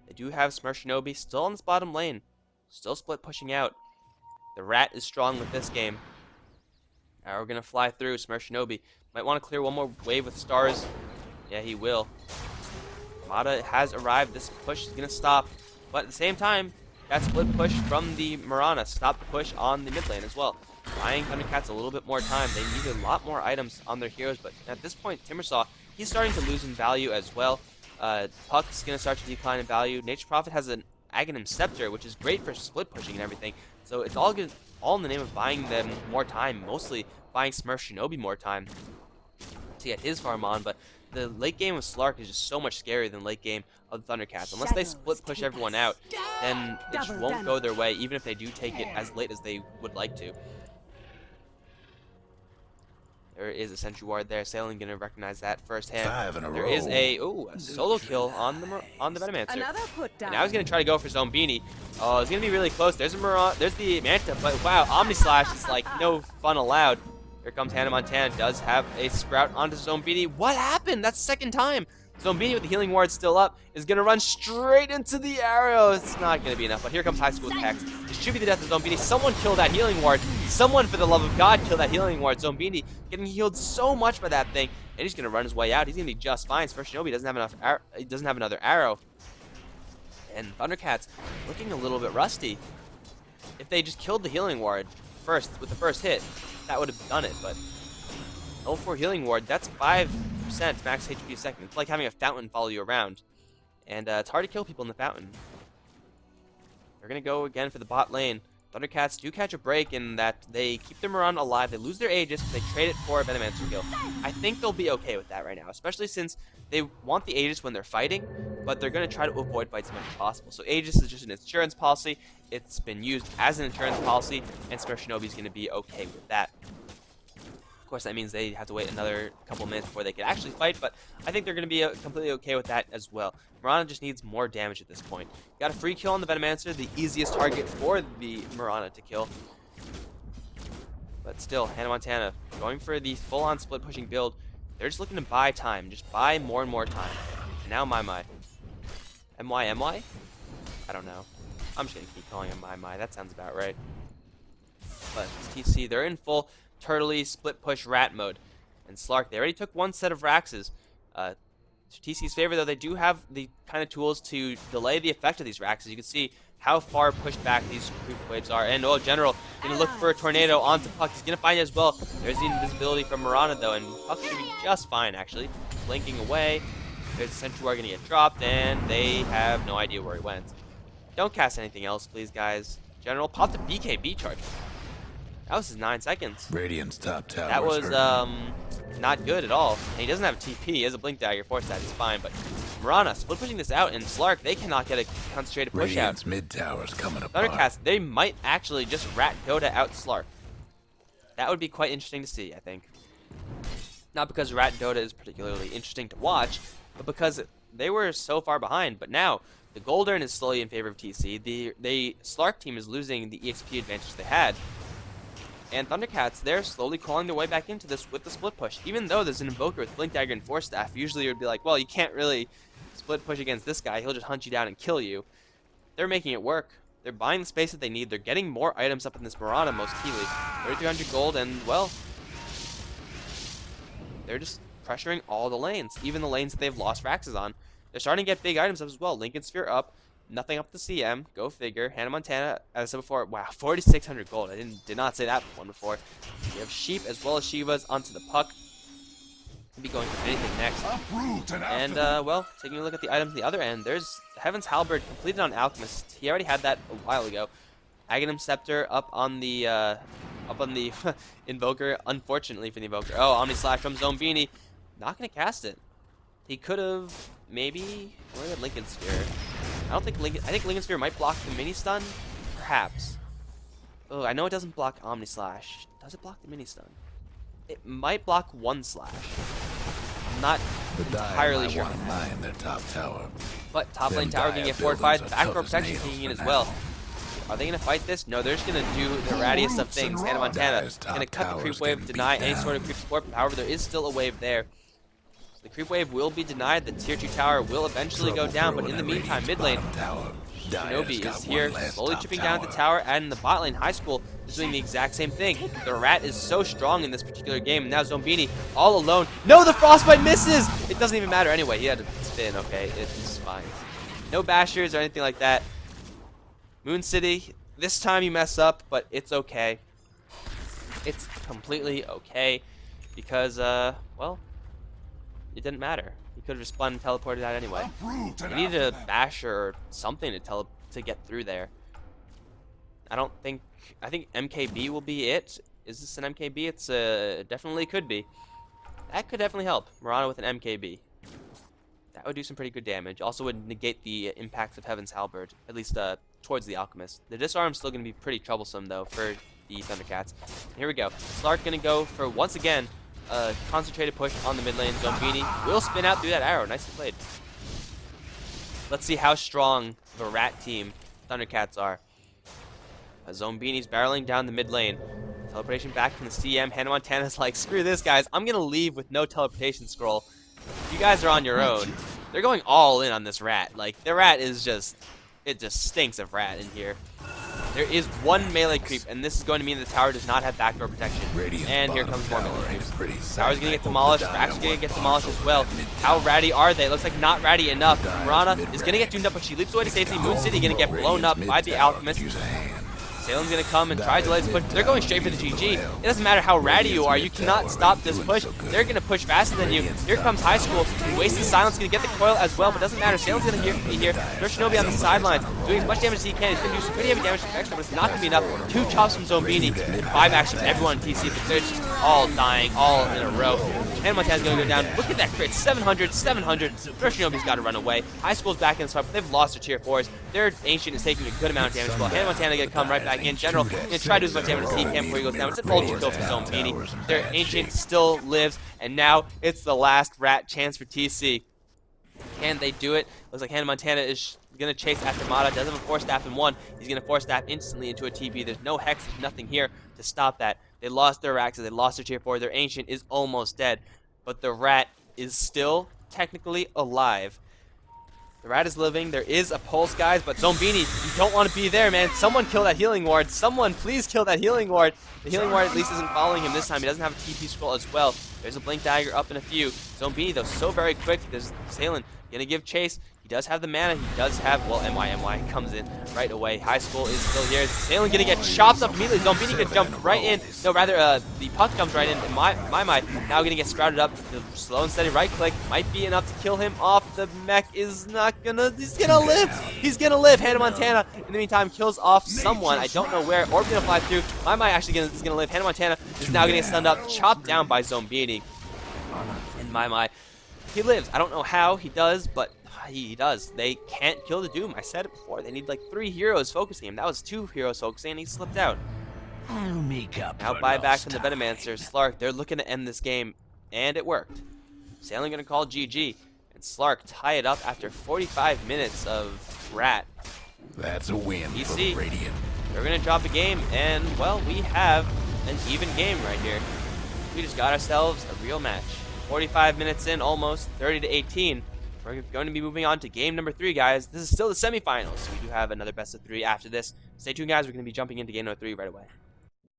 they do have Smurf Shinobi still on this bottom lane. Still split pushing out. The Rat is strong with this game. Now we're going to fly through. Smurf Shinobi might want to clear one more wave with stars. Yeah, he will. Mata has arrived. This push is going to stop. But at the same time, that split push from the Mirana stopped the push on the mid lane as well. Buying Thundercats a little bit more time. They need a lot more items on their heroes, but at this point, Timbersaw, he's starting to lose in value as well. Puck's going to start to decline in value. Nature's Prophet has an Aghanim Scepter, which is great for split pushing and everything. So it's all good, all in the name of buying them more time, mostly buying Smurf Shinobi more time to get his farm on, but the late game of Slark is just so much scarier than late game of the Thundercats. Unless they split push everyone out, then it just won't go their way, even if they do take it as late as they would like to. There is a sentry ward there. Sailing gonna recognize that firsthand. 5 in a There row. is a solo kill on the Venomancer. Another put down. And now he's gonna try to go for Zombini. Oh, it's gonna be really close. There's a there's the Manta, but wow, Omni Slash is like no fun allowed. Here comes Hannah Montana. Does have a Sprout onto Zombini. What happened? That's the second time. Zombini with the healing ward still up is gonna run straight into the arrow. It's not gonna be enough. But here comes High School Text. It should be the death of Zombini. Someone kill that healing ward. Someone, for the love of God, kill that healing ward. Zombini getting healed so much by that thing, and he's gonna run his way out. He's gonna be just fine. Smurf Shinobi doesn't have enough. He doesn't have another arrow. And Thundercats looking a little bit rusty. If they just killed the healing ward first with the first hit, that would have done it. But 0-4 healing ward. That's 5% max HP a second. It's like having a fountain follow you around. And it's hard to kill people in the fountain. They're going to go again for the bot lane. Thundercats do catch a break in that they keep their Moran alive. They lose their Aegis, but they trade it for a Venomancer kill. I think they'll be okay with that right now, especially since they want the Aegis when they're fighting, but they're going to try to avoid fights as much as possible. So Aegis is just an insurance policy. It's been used as an insurance policy, and Smurf Shinobi is going to be okay with that. Of course, that means they have to wait another couple minutes before they can actually fight, but I think they're going to be completely okay with that as well. Mirana just needs more damage at this point. Got a free kill on the Venomancer, the easiest target for the Mirana to kill. But still, Hannah Montana going for the full-on split-pushing build. They're just looking to buy time, just buy more and more time. And now My. M-Y? I don't know. I'm just going to keep calling him My. That sounds about right. But TC, they're in full turtley split push rat mode, and Slark, they already took one set of Raxes. To TC's favor though, they do have the kind of tools to delay the effect of these Raxes. You can see how far pushed back these creep waves are, and General gonna look for a tornado onto Puck. He's gonna find it as well. There's the invisibility from Mirana though, and Puck should be just fine actually. Blinking away. There's a sentry ward gonna get dropped, and they have no idea where he went. Don't cast anything else, please, guys. General, pop the BKB charge. That was his 9 seconds. Radiant's top tower. That was not good at all. And he doesn't have a TP. He has a blink dagger. Force that is fine. But Mirana split pushing this out, and Slark, they cannot get a concentrated push Radiant's out. mid tower's coming apart. Thundercats, they might actually just rat Dota out Slark. That would be quite interesting to see, I think. Not because rat Dota is particularly interesting to watch, but because they were so far behind. But now the Goldern is slowly in favor of TC. The Slark team is losing the EXP advantage they had. And Thundercats, they're slowly crawling their way back into this with the split push. Even though there's an Invoker with Blink Dagger and Force Staff, usually it would be like, well, you can't really split push against this guy. He'll just hunt you down and kill you. They're making it work. They're buying the space that they need. They're getting more items up in this Mirana, most keely. 3,300 gold, and, well, they're just pressuring all the lanes, even the lanes that they've lost Raxes on. They're starting to get big items up as well. Lincoln Sphere up. Nothing up the CM. Go figure. Hannah Montana, as I said before, wow, 4,600 gold. I did not say that one before. We have Sheep as well as Shivas onto the Puck. Could be going for anything next. And, well, taking a look at the items on the other end, there's Heaven's Halberd completed on Alchemist. He already had that a while ago. Aghanim Scepter up on the Invoker, unfortunately for the Invoker. Oh, Omni Slash from Zombini. Not going to cast it. He could have, maybe, where did Lincoln Sphere? I think Lincoln Sphere might block the mini stun, perhaps. Oh, I know it doesn't block Omni Slash. Does it block the mini stun? It might block one slash. I'm not entirely sure. Their top tower. But top lane tower gonna get fortified. Backdoor protection kicking in as well. Are they going to fight this? No, they're just going to do the rattiest of things. Hannah Montana is going to cut the creep wave, deny any sort of creep support. However, there is still a wave there. So the creep wave will be denied. The tier 2 tower will eventually go down, but in the meantime, mid lane, Shinobi is here, slowly chipping down at the tower, and in the bot lane, High School is doing the exact same thing. The rat is so strong in this particular game, and now Zombini all alone. No, the Frostbite misses! It doesn't even matter anyway. He had to spin, okay? It's fine. No bashers or anything like that. Moon City, this time you mess up, but it's okay. It's completely okay because, well, it didn't matter. He could have just spun and teleported out anyway. He needed a basher or something to get through there. I think MKB will be it. Is this an MKB? It's definitely could be. That could definitely help. Murano with an MKB. That would do some pretty good damage. Also would negate the impacts of Heaven's Halberd, at least towards the Alchemist. The disarm's still going to be pretty troublesome, though, for the Thundercats. Here we go. Slark going to go for, once again, a concentrated push on the mid lane. Zombini will spin out through that arrow. Nicely played. Let's see how strong the rat team Thundercats are. Zombini's barreling down the mid lane. Teleportation back from the CM. Hannah Montana's like, screw this, guys. I'm going to leave with no teleportation scroll. You guys are on your own. They're going all in on this rat. Like, the rat is just, it just stinks of rat in here. There is one melee creep, and this is going to mean the tower does not have backdoor protection. And here comes more melee creeps. Tower's going to get demolished. Rack's going to get demolished as well. How ratty are they? Looks like not ratty enough. Murana is going to get tuned up, but she leaps away to safety. Moon City going to get blown up by the Alchemist. Salem's going to come and try to delay this push. They're going straight for the GG. It doesn't matter how ratty you are. You cannot stop this push. They're going to push faster than you. Here comes High School. Wasted Silence going to get the coil as well, but doesn't matter. Salem's going to be here. There's Shinobi on the sidelines, doing as much damage as he can. He's going to do some pretty heavy damage to Extra, but it's not going to be enough. 2 chops from Zombini, and 5 actions from everyone in TC, but they're just all dying, all in a row. And Montana's going to go down. Look at that crit. 700, 700. First Shinobi's got to run away. High School's back in the start, but they've lost their tier 4s. Their Ancient is taking a good amount of damage. Well, Hannah Montana going to come right back in. General going to try to do as much damage as he can before he goes down. It's an ultra kill for Zombini. Their Ancient still lives, and now it's the last rat chance for TC. Can they do it? Looks like Hannah Montana is going to chase after Mata. Doesn't have a Force Staff in one. He's going to Force Staff instantly into a TP. There's no Hex. There's nothing here to stop that. They lost their Raxes. They lost their tier 4. Their Ancient is almost dead. But the rat is still technically alive. The rat is living. There is a pulse, guys, but Zombini, you don't want to be there, man. Someone kill that healing ward. Someone please kill that healing ward. The healing ward at least isn't following him this time. He doesn't have a TP scroll as well. There's a Blink Dagger up in a few. Zombini, though, so very quick. There's Salen going to give chase. He does have the mana. He does have, well, MY comes in right away. High School is still here. Salen going to get chopped up immediately. Zombini could jump right in. No, rather, the puck comes right in. My now going to get sprouted up. The slow and steady right click might be enough to kill him off. The mech is not gonna, he's gonna live. He's gonna live. Hannah Montana, in the meantime, kills off someone. I don't know where. Orb's gonna fly through. My actually is gonna live. Hannah Montana is now gonna get stunned up, chopped down by Zombini. And my, he lives. I don't know how he does, but he does. They can't kill the Doom. I said it before. They need like 3 heroes focusing him. That was 2 heroes focusing, and he slipped out. I'll make up now buyback from the Venomancer. Slark, they're looking to end this game, and it worked. Sailing going to call GG, and Slark tie it up after 45 minutes of rat. That's a win for Radiant. They're going to drop a game, and, well, we have an even game right here. We just got ourselves a real match. 45 minutes in, almost, 30-18. We're going to be moving on to game number 3, guys. This is still the semifinals. We do have another best of 3 after this. Stay tuned, guys. We're going to be jumping into game number 3 right away.